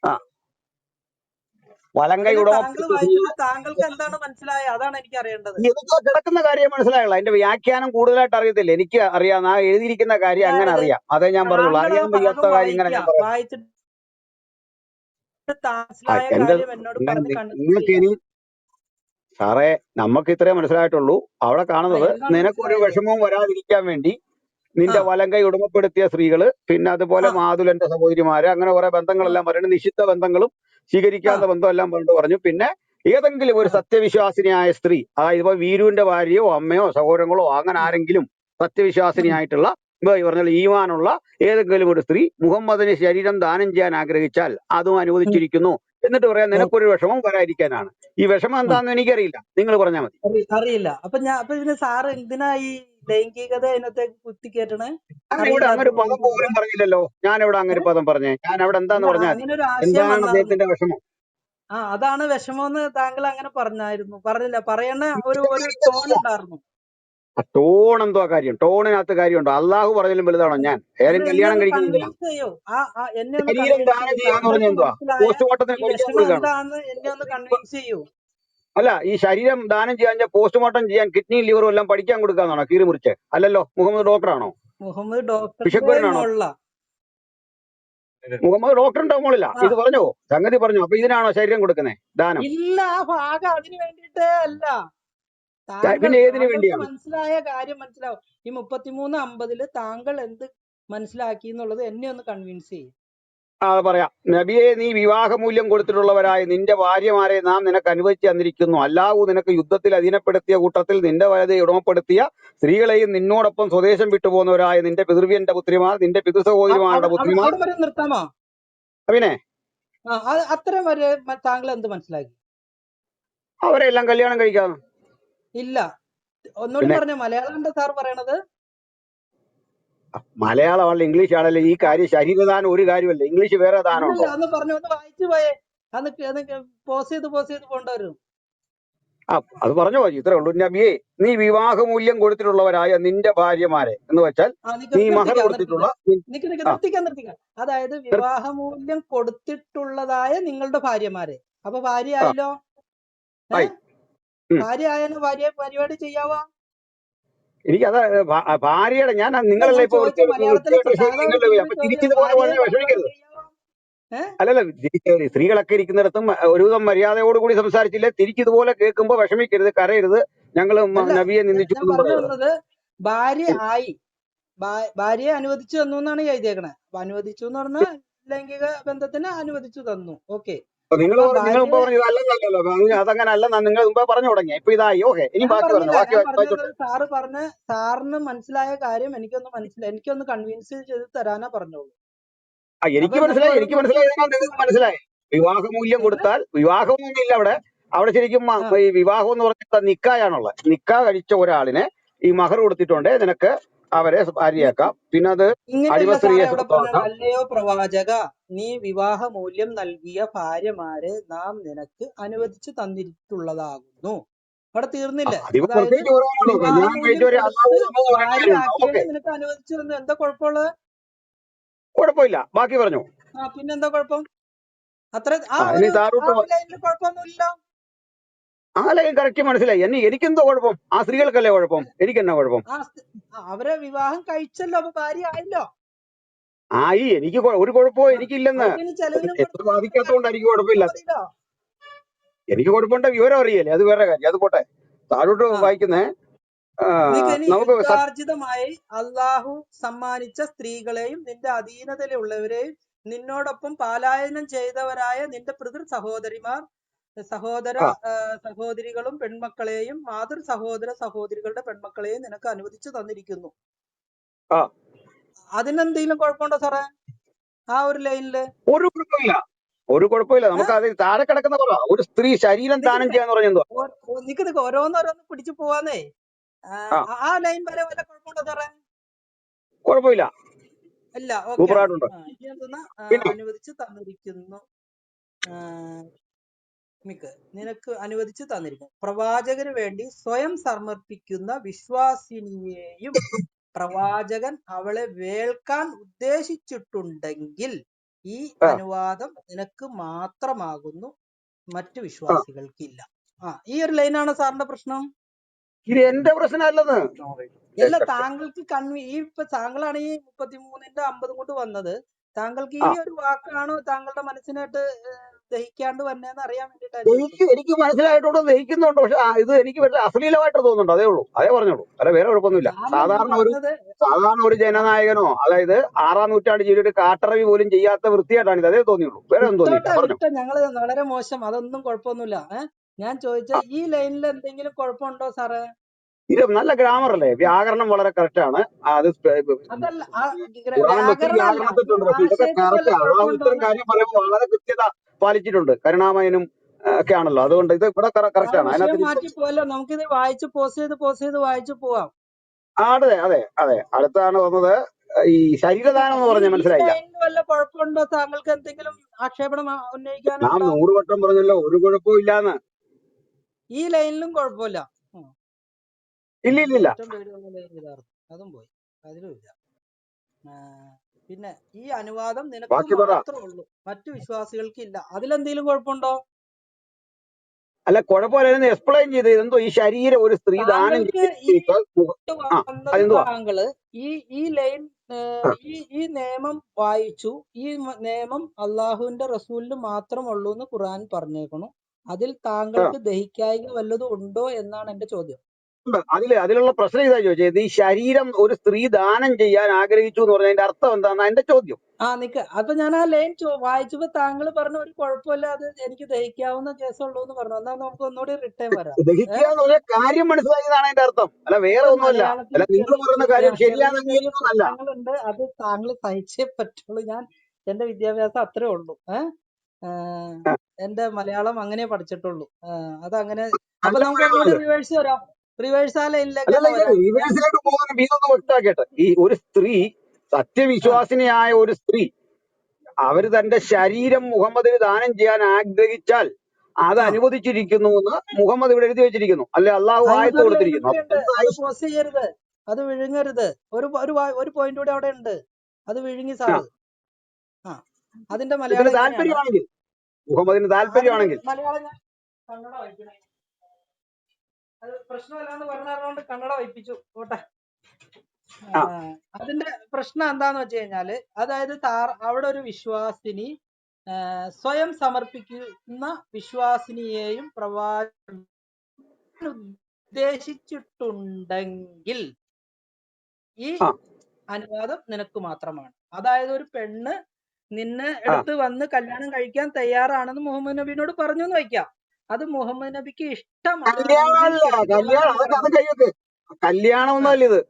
ആ, വലങ്കൈ അതിൽ താങ്കൾ ഉടമപ്പെടുത്തിയ സ്ത്രീ. വായിച്ചിട്ട് താങ്കൾക്ക് എന്താണ് മനസ്സിലായത്? അതാണ് എനിക്ക് അറിയേണ്ടത്. ഇതൊക്കെ കിടക്കുന്ന കാര്യം മനസ്സിലായുള്ള. അതിന്റെ വ്യാഖ്യാനം കൂടുതലായിട്ട് അറിയത്തില്ല. എനിക്ക് അറിയാം, ആ എഴുതിയിരിക്കുന്ന കാര്യം അങ്ങനെ അതായത് അറിയാം. അതേ ഞാൻ പറഞ്ഞുള്ളൂ. താങ്കൾ ആ അറിയാൻ ഭാഗം വയ്യാത്ത കാര്യം ഇങ്ങനെ വായിക്കുക. ഞാൻ പറയാം. വായിച്ചിട്ട് മനസ്സിലായ എന്റെ കാര്യം എന്നോട് പറഞ്ഞ് കൺവിൻസ് നിങ്ങൾക്ക് ചെയ്യുക. ഇനി സാറേ, നമുക്ക് ഇത്രേ മനസ്സിലായിട്ടുള്ളൂ. അവിടെ കാണുന്നത് എന്താണ് നിനക്കൊരു മനസ്സിലായത്? വിഷമവും വരാതിരിക്കാൻ വേണ്ടി ആ നിന്റെ വലങ്കൈ ഉടമപ്പെടുത്തിയ സ്ത്രീകള്, പിന്നെ അതുപോലെ ആ മാതുലന്റെ സഹോദരിമാര്, അങ്ങനെ കുറെ ആ ബന്ധങ്ങളെല്ലാം പറയുന്നത്. നിഷിദ്ധ ബന്ധങ്ങളും ആ സ്വീകരിക്കാത്ത ബന്ധം എല്ലാം പറഞ്ഞിട്ട് പറഞ്ഞു. പിന്നെ ഏതെങ്കിലും ഒരു ആ സത്യവിശ്വാസിനിയായ സ്ത്രീ, അതായത് ഇപ്പൊ വീരുവിന്റെ ഭാര്യയോ അമ്മയോ സഹോദരങ്ങളോ അങ്ങനെ ഉം, ആരെങ്കിലും ഉം, സത്യവിശ്വാസിനിയായിട്ടുള്ള, ഇപ്പൊ ഈ പറഞ്ഞ ഈമാനുള്ള ഏതെങ്കിലും ഒരു സ്ത്രീ മുഹമ്മദിന് ശരീരം ദാനം ചെയ്യാൻ ആഗ്രഹിച്ചാൽ അതും ഉം. അനുവദിച്ചിരിക്കുന്നു. എന്നിട്ട് പറയാം നിനക്കൊരു വിഷമം വരാതിരിക്കാനാണ്. ഈ വിഷമം ആ. എന്താണെന്ന് എനിക്കറിയില്ല, നിങ്ങൾ പറഞ്ഞാൽ മതി. അറിയില്ല. അപ്പൊ ഇതിന് സാറ് എന്തിനാ ഈ ലൈംഗികത അതിനകത്തേക്ക് കുത്തിക്കേറ്റണേ? ഞാൻ ഇവിടെ അങ്ങനെ ഒരു അറിയില്ലാത്തത് പദം ചോദിക്കുമ്പോ. പോലും പറഞ്ഞില്ലല്ലോ. ഞാൻ ഇവിടെ അങ്ങനെ ഒരു പദം പറഞ്ഞേ? ഞാൻ അവിടെ അല്ല, എന്താന്ന് പറഞ്ഞാൽ മതി. അങ്ങനെ ഒരു ആശയം എന്താണ് വന്നായിരുന്നു. അദ്ദേഹത്തിന്റെ വിഷമം? അതാണ് വിഷമമെന്ന് താങ്കൾ അങ്ങനെ പറഞ്ഞായിരുന്നു. പറഞ്ഞില്ല, പറയണ ഒരു ടോൺ വിശദീകരിക്കുന്നില്ല. ഉണ്ടായിരുന്നു. ആ ടോൺ എന്തോ കാര്യം? ടോണിനകത്ത് കാര്യമുണ്ടോ? അള്ളാഹു പറഞ്ഞാലും വലുതാണോ ഞാൻ? അപ്പൊ ഏതും എന്നെ കല്യാണം ഒന്ന് കഴിക്കുന്നില്ല. കൺവിൻസ് ചെയ്യൂ. എന്നെ ഒന്ന് ശരീരം കൺവിൻസ് ദാനം ചെയ്യൂ. ചെയ്യാന്ന് പറഞ്ഞ താങ്കൾക്ക് എന്തുവാ? മനസ്സിലായ പോസ്റ്റ്മോർട്ടത്തിന് ഈ കഴിക്കാൻ വിഷമം കൊടുക്കുകയാണോ? എന്താണെന്ന് എന്നെ ഒന്ന് കൺവിൻസ് ചെയ്യൂ. അല്ല, ഈ ശരീരം ദാനം ചെയ്യാൻ പോസ്റ്റ്മോർട്ടം ചെയ്യാൻ കിഡ്നിയും ലിവറും എല്ലാം പഠിക്കാൻ കൊടുക്കാന്നാണോ കീറി മുറിച്ച്? അല്ലല്ലോ. മുഹമ്മദ് ഡോക്ടറാണോ? മുഹമ്മദ് ഡോക്ടറിന്റെ ബിഷപ്പുകാരനാണോ? മോളില. മുഹമ്മദ് ഡോക്ടറിന്റെ മുകളിലാ ആ ഇത് പറഞ്ഞോ, സംഗതി പറഞ്ഞു. അപ്പൊ ഇതിനാണോ ശരീരം കൊടുക്കുന്നത് ദാനം? ഇല്ല, ആ ഭാഗം അതിന് വേണ്ടിയിട്ടേ അല്ല. പിന്നെ ഏതിനു താങ്കൾക്ക് വേണ്ടിയാണ്? മനസ്സിലായ കാര്യം മനസ്സിലാവും. ഈ 33:50 താങ്കൾ എന്ത് മനസ്സിലാക്കി എന്നുള്ളത് എന്നെ ഒന്ന് കൺവിൻസ് ചെയ്യും. പറയാം. നബിയെ, നീ വിവാഹമൂല്യം കൊടുത്തിട്ടുള്ളവരായ നിന്റെ ഭാര്യമാരെ നാം നിനക്ക് അനുവദിച്ചു തന്നിരിക്കുന്നു. അല്ലാഹു നിനക്ക് യുദ്ധത്തിൽ അധീനപ്പെടുത്തിയ കൂട്ടത്തിൽ നിന്റെ വലതെ ഉടമപ്പെടുത്തിയ സ്ത്രീകളെയും നിന്നോടൊപ്പം സ്വദേശം വിട്ടുപോകുന്നവരായ നിന്റെ പിതൃവ്യന്റെ പുത്രിമാർ, നിന്റെ പിതൃസഹോദരിമാരുടെ പുത്രിമാർ. അവിടെ വരെ നിർത്താമോ? പിന്നെ അത്രയും വരെ താങ്കൾ എന്ത് മനസ്സിലാക്കി? അവരെ എല്ലാം കല്യാണം കഴിക്കാന്ന്. ഇല്ല, ഒന്നുകൂടി പിന്നെ പറഞ്ഞ മലയാളം സാർ പറയണത്. മലയാളമല്ല ഇംഗ്ലീഷ് ആണല്ലേ ഈ കാര്യം. ശരീരദാനം ഒരു കാര്യമല്ല, ഇംഗ്ലീഷ് വേറെ ദാനം ഉണ്ടോ? ഒന്ന് പറഞ്ഞു, ഒന്ന് വായിച്ചു പോയേ. അന്ന് പോസ് ചെയ്ത് കൊണ്ടുവരും. അത് പറഞ്ഞു പോയി, ഇത്രേ ഉള്ളൂ. നബിയെ, നീ വിവാഹമൂല്യം കൊടുത്തിട്ടുള്ളവരായ നിന്റെ ഭാര്യമാരെ എന്ന് വെച്ചാൽ നീ മഹർ കൊടുത്തിട്ടുള്ള. നിർത്തിക്കാൻ. അതായത് വിവാഹമൂല്യം കൊടുത്തിട്ടുള്ളതായ നിങ്ങളുടെ ഭാര്യമാരെ. അപ്പൊ ഭാര്യ ആയല്ലോ. ഭാര്യ ആയാലും ഭാര്യ പരിപാടി ചെയ്യാവോ? എനിക്കത് ഭാര്യയുടെ ഞാൻ നിങ്ങളല്ലേ ഇപ്പൊ തിരിച്ചതുപോലെ പറഞ്ഞ വിഷമിക്കരുത്. അല്ലല്ല, സ്ത്രീകളൊക്കെ ഇരിക്കുന്നിടത്തും ഒരുവിധം മര്യാദയോടുകൂടി സംസാരിച്ചില്ലേ, തിരിച്ചിതുപോലെ കേൾക്കുമ്പോ വിഷമിക്കരുത്, കരയരുത്. ഞങ്ങൾ നബിയെ നിന്ദിച്ചു. പറഞ്ഞു വന്നത് ഭാര്യ ആയി, ഭാര്യയെ അനുവദിച്ചു തന്നു എന്നാണ് എഴുതിയേക്കണേ. അപ്പൊ അനുവദിച്ചു എന്ന് പറഞ്ഞാൽ ലൈംഗിക ബന്ധത്തിന് അനുവദിച്ചു തന്നു. ഓക്കെ, നിങ്ങൾ മുമ്പ് പറഞ്ഞു അല്ലെന്നല്ലോ, അതങ്ങനെ അല്ലെന്നാ നിങ്ങൾ മുമ്പേ പറഞ്ഞു തുടങ്ങി. ഇപ്പൊ ഇതായി. ഓക്കെ, ഇനി ബാക്കി പറഞ്ഞു. സാറ് പറഞ്ഞ സാറിന് മനസ്സിലായ കാര്യം എനിക്കൊന്ന് കൺവിൻസ് ചെയ്ത് തരാനാ പറഞ്ഞോളൂ. എനിക്ക് മനസ്സിലായി. വിവാഹമൂല്യം കൊടുത്താൽ വിവാഹമൊന്നും ഇല്ല അവിടെ ശരിക്കും ഈ വിവാഹം എന്ന് പറഞ്ഞാൽ നിക്കായാണുള്ളത്. നിക്കാ കഴിച്ച ഒരാളിനെ ഈ മഹർ കൊടുത്തിട്ടുണ്ടേ നിനക്ക് അവരെ ഭാര്യയാക്കാം. പിന്നെ അത് അടിമ സ്ത്രീയെ സ്വന്തമാക്കാം. അല്ലയോ പ്രവാചക, നീ വിവാഹമൂല്യം നൽകിയ ഭാര്യമാരെ നാം നിനക്ക് അനുവദിച്ചു തന്നിട്ടുള്ളതാകുന്നു. അവിടെ തീർന്നില്ലേ? നിനക്ക് അനുവദിച്ചു തന്നു. എന്താ കുഴപ്പമുള്ളത്? കുഴപ്പമില്ല, ബാക്കി പറഞ്ഞു. പിന്നെന്താ കുഴപ്പം? അത്ര കുഴപ്പമൊന്നുമില്ല. ആ ലൈൻ കറക്റ്റ് മനസ്സിലായി. എനിക്കെന്തോ കുഴപ്പം? ആ സ്ത്രീകൾക്കല്ലേ കുഴപ്പം? എനിക്കെന്നാ കുഴപ്പം? അവരെ വിവാഹം കഴിച്ചല്ലോ, അപ്പൊ ഭാര്യ ആയല്ലോ. ആയി, എനിക്ക് ഒരു കുഴപ്പവും എനിക്കില്ലെന്ന്. ബാധിക്കാത്തോണ്ട് എനിക്ക് കുഴപ്പമില്ല. എനിക്ക് കുഴപ്പമുണ്ട്, വിവരം അറിയല്ലേ, അത് വേറെ കാര്യം. അത് പോട്ടെ, താഴോട്ട് വായിക്കുന്നേ. നമുക്ക് ാർജിതമായി അള്ളാഹു സമ്മാനിച്ച സ്ത്രീകളെയും നിന്റെ അധീനതയിലുള്ളവരെയും നിന്നോടൊപ്പം പാലായനം ചെയ്തവരായ നിന്റെ പിതൃ സഹോദരിമാർ, സഹോദരികളും പെൺമക്കളെയും മാതൃ സഹോദരികളുടെ പെൺമക്കളെയും നിനക്ക് അനുവദിച്ചു തന്നിരിക്കുന്നു. അതിനെന്തെങ്കിലും കുഴപ്പമുണ്ടോ സാറേ? ആ ഒരു ലൈനില് ഒരു കുഴപ്പമില്ല. നമുക്ക് അത് താഴെ കിടക്കുന്ന ഒരു സ്ത്രീ ശരീരം ദാനം ചെയ്യാന്ന് പറഞ്ഞെന്തോ. ഓരോന്നോരോന്ന് പിടിച്ചു പോവാന്നേ. ആ ലൈൻ വരെ വല്ല കുഴപ്പമുണ്ടോ സാറേ? കുഴപ്പമില്ല. ഇല്ല, അനുവദിച്ചു തന്നിരിക്കുന്നു. നിനക്ക് അനുവദിച്ചു തന്നിരിക്കുന്നു. പ്രവാചകന് വേണ്ടി സ്വയം സമർപ്പിക്കുന്ന വിശ്വാസിനിയെയും പ്രവാചകൻ അവളെ വേൾക്കാൻ ഉദ്ദേശിച്ചിട്ടുണ്ടെങ്കിൽ ഈ അനുവാദം നിനക്ക് മാത്രമാകുന്നു, മറ്റു വിശ്വാസികൾക്കില്ല. ഈ ഒരു ലൈനാണ് സാറിന്റെ പ്രശ്നം. ഇത് എന്റെ പ്രശ്നമല്ലെന്ന്. അല്ല, താങ്കൾക്ക് താങ്കളാണ് ഈ 33:50 കൊണ്ട് വന്നത്. താങ്കൾക്ക് ഈ ഒരു വാക്കാണോ താങ്കളുടെ മനസ്സിനായിട്ട് ദഹിക്കാണ്ട് വന്നേന്ന് അറിയാൻ വേണ്ടിട്ടാണ്. എനിക്ക് മനസ്സിലായിട്ടുണ്ടോ, ദഹിക്കുന്നുണ്ടോ? പക്ഷെ ഇത് എനിക്ക് അശ്ലീലമായിട്ട് തോന്നുന്നുണ്ട്, അതേ ഉള്ളൂ. അതേ പറഞ്ഞോളൂ, അല്ല വേറെ കുഴപ്പമൊന്നുമില്ല. സാധാരണ ഒരു ജനനായകനോ, അതായത് 6-ാം നൂറ്റാണ്ട് ജീവിതത്തിൽ കാട്ടറവി പോലും ചെയ്യാത്ത വൃത്തിയായിട്ടാണ് ഇത്, അതേ തോന്നിയുള്ളൂ. വേറെ ഒന്നും തോന്നിയില്ല. ഞങ്ങള് വളരെ മോശം, അതൊന്നും കുഴപ്പമൊന്നുമില്ല. ഞാൻ ചോദിച്ച ഈ ലൈനിൽ എന്തെങ്കിലും കുഴപ്പമുണ്ടോ സാറേ? ഇത് നല്ല ഗ്രാമർ അല്ലേ, വ്യാകരണം വളരെ കറക്റ്റ് ആണ്. അത് ഇത്തരം കാര്യം പറയുമ്പോൾ വളരെ കൃത്യത പാലിച്ചിട്ടുണ്ട്. കരുണാമയനും ഒക്കെ ആണല്ലോ, അതുകൊണ്ട് ഇത് ഇവിടെ കറക്റ്റ് ആണ്. അതിനകത്ത് നമുക്കിത് വായിച്ച് പോസ് ചെയ്ത് വായിച്ചു പോവാം. അതെ അതെ അതെ. അടുത്താണ് വന്നത് ഈ ശരീരദാനം എന്ന് പറഞ്ഞാൽ മനസ്സിലായില്ല. വല്ല കുഴപ്പമുണ്ടോ താങ്കൾക്ക്? എന്തെങ്കിലും ആക്ഷേപണം ഉന്നയിക്കാൻ? ഞാൻ 100 വട്ടം പറഞ്ഞല്ലോ, ഒരു കുഴപ്പവും ഇല്ലാന്ന്. ഈ ലൈനിലും കുഴപ്പമില്ല. ഇല്ല. അതും പോയി, അതിലുമില്ല. പിന്നെ ഈ അനുവാദം നിനക്ക് മാത്രമേ ഉള്ളൂ, മറ്റു വിശ്വാസികൾക്ക് ഇല്ല. അതിലെന്തെങ്കിലും കുഴപ്പമുണ്ടോ? അല്ല കുഴപ്പമില്ലായിരുന്നു എക്സ്പ്ലെയിൻ ചെയ്ത് എന്തോ ഈ ശരീരം ഒരു സ്ത്രീ ദാനം താങ്കൾക്ക് ഈ ചെയ്തിട്ട് ആ വന്നത് അതെന്തുവാ താങ്കള് ഈ ഈ ലൈൻ ആ, ഈ നിയമം വായിച്ചു. ഈ നിയമം അള്ളാഹുവിന്റെ റസൂലിന് മാത്രമുള്ളൂ എന്ന് ഖുർആൻ പറഞ്ഞേക്കണു. അതിൽ ആ. താങ്കൾക്ക് ദഹിക്കായിക വല്ലതും ഉണ്ടോ എന്നാണ് എന്റെ ചോദ്യം. ഉണ്ട്. അതിലുള്ള പ്രശ്നം ഇതാ ചോദിച്ചത് ഈ ശരീരം ഒരു സ്ത്രീ ദാനം ചെയ്യാൻ ആഗ്രഹിച്ചു എന്ന് പറഞ്ഞതിന്റെ അർത്ഥം എന്താണെന്ന് എന്റെ ചോദ്യം. അപ്പൊ ഞാൻ ആ ലൈൻ വായിച്ചപ്പോ താങ്കൾ പറഞ്ഞ ഒരു കുഴപ്പമില്ല, അത് എനിക്ക് ദഹിക്കാവുന്ന കേസുള്ളൂ എന്ന് പറഞ്ഞു. എന്നാൽ നമുക്ക് ഒന്നുകൂടി റിട്ടേൺ വരാം. ദഹിക്കുക എന്ന് പറഞ്ഞ കാര്യം മനസ്സിലായതാണ് അതിന്റെ അർത്ഥം, അല്ല വേറെ അത് ഒന്നുമല്ല. മലയാളത്തിൽ അല്ല നിങ്ങൾ പറയുന്ന കാര്യം ചെറിയ ശരിയാണെന്ന് ചെറിയ അംഗീകരിക്കുന്നതല്ല. പ്രശ്നങ്ങളുണ്ട്. അത് താങ്കൾ സഹിച്ചേ പറ്റുള്ളൂ. എന്റെ വിദ്യാഭ്യാസം അത്രേ ഉള്ളൂ. എന്റെ മലയാളം അങ്ങനെ പഠിച്ചിട്ടുള്ളൂ. അതങ്ങനെ. അപ്പൊ നല്ല നമുക്ക് ഒന്നുകൂടി മലയാളമല്ലേ? റിവേഴ്സ് വരാം. റിവേഴ്സ് ആ ലൈനിലേക്ക് അല്ലല്ല തന്നെ ഇത് വരാം. റിവേഴ്സിലേക്ക് പോകുന്ന ഇതൊന്ന് വ്യക്തമാക്കട്ടെ. ഈ ഒരു സ്ത്രീ സത്യവിശ്വാസിനിയായ ഒരു സ്ത്രീ അവര് തന്റെ ശരീരം മുഹമ്മദിന് ദാനം ചെയ്യാൻ ആഗ്രഹിച്ചാൽ അത് ആ അനുവദിച്ചിരിക്കുന്നു എന്ന് മുഹമ്മദ് ഇവിടെ എഴുതി വെച്ചിരിക്കുന്നു, അല്ലെ അള്ളാഹു ആയത്ത് അതിനകത്തൊരു ലൈനും കൊടുത്തിരിക്കുന്നു. കൂടി അപ്പൊ ഉണ്ട്. അത് എന്തായി? പോസ്റ്റ് ചെയ്യരുത്, അത് വിഴുങ്ങരുത്. ഒരു പോയിന്റ് കൂടി അവിടെ ഉണ്ട്. അത് വിഴുങ്ങി ആ, സാറ്. ആ അതിന്റെ ഇതിന് മലയാളം ഇങ്ങനെയാണ്. താല്പര്യമാണെങ്കിൽ മുഹമ്മദിന് അതിന്റെ താല്പര്യമാണെങ്കിൽ മലയാളം ഞാൻ കന്നഡ വായിക്കണേ. അത് പ്രശ്നമല്ലാന്ന് പറഞ്ഞതുകൊണ്ട് കന്നഡ വായിപ്പിച്ചു. പോട്ടെ. ആ അതിന്റെ പ്രശ്നം എന്താന്ന് വെച്ച് കഴിഞ്ഞാല്, അതായത് അവിടെ ഒരു വിശ്വാസിനി സ്വയം സമർപ്പിക്കുന്ന വിശ്വാസിനിയെയും ഉദ്ദേശിച്ചിട്ടുണ്ടെങ്കിൽ ഈ ആ അനുവാദം നിനക്ക് മാത്രമാണ്. അതായത് ഒരു പെണ്ണ് നിന്നെ ആ എടുത്ത് വന്ന് കല്യാണം കഴിക്കാൻ തയ്യാറാണെന്ന് മുഹമ്മദ് നബിനോട് പറഞ്ഞു എന്ന് വയ്ക്കാം. അത് മുഹമ്മദ് നബിക്ക് ഇഷ്ടമാണെങ്കിൽ കല്യാണമല്ല, കല്യാണം കെട്ടിക്കൊള്ളാനാണ് അതൊക്കെ അത് പറഞ്ഞത്. കഴിയൊക്കെ. കല്യാണം ആ ഒന്നുമല്ല ഇത്,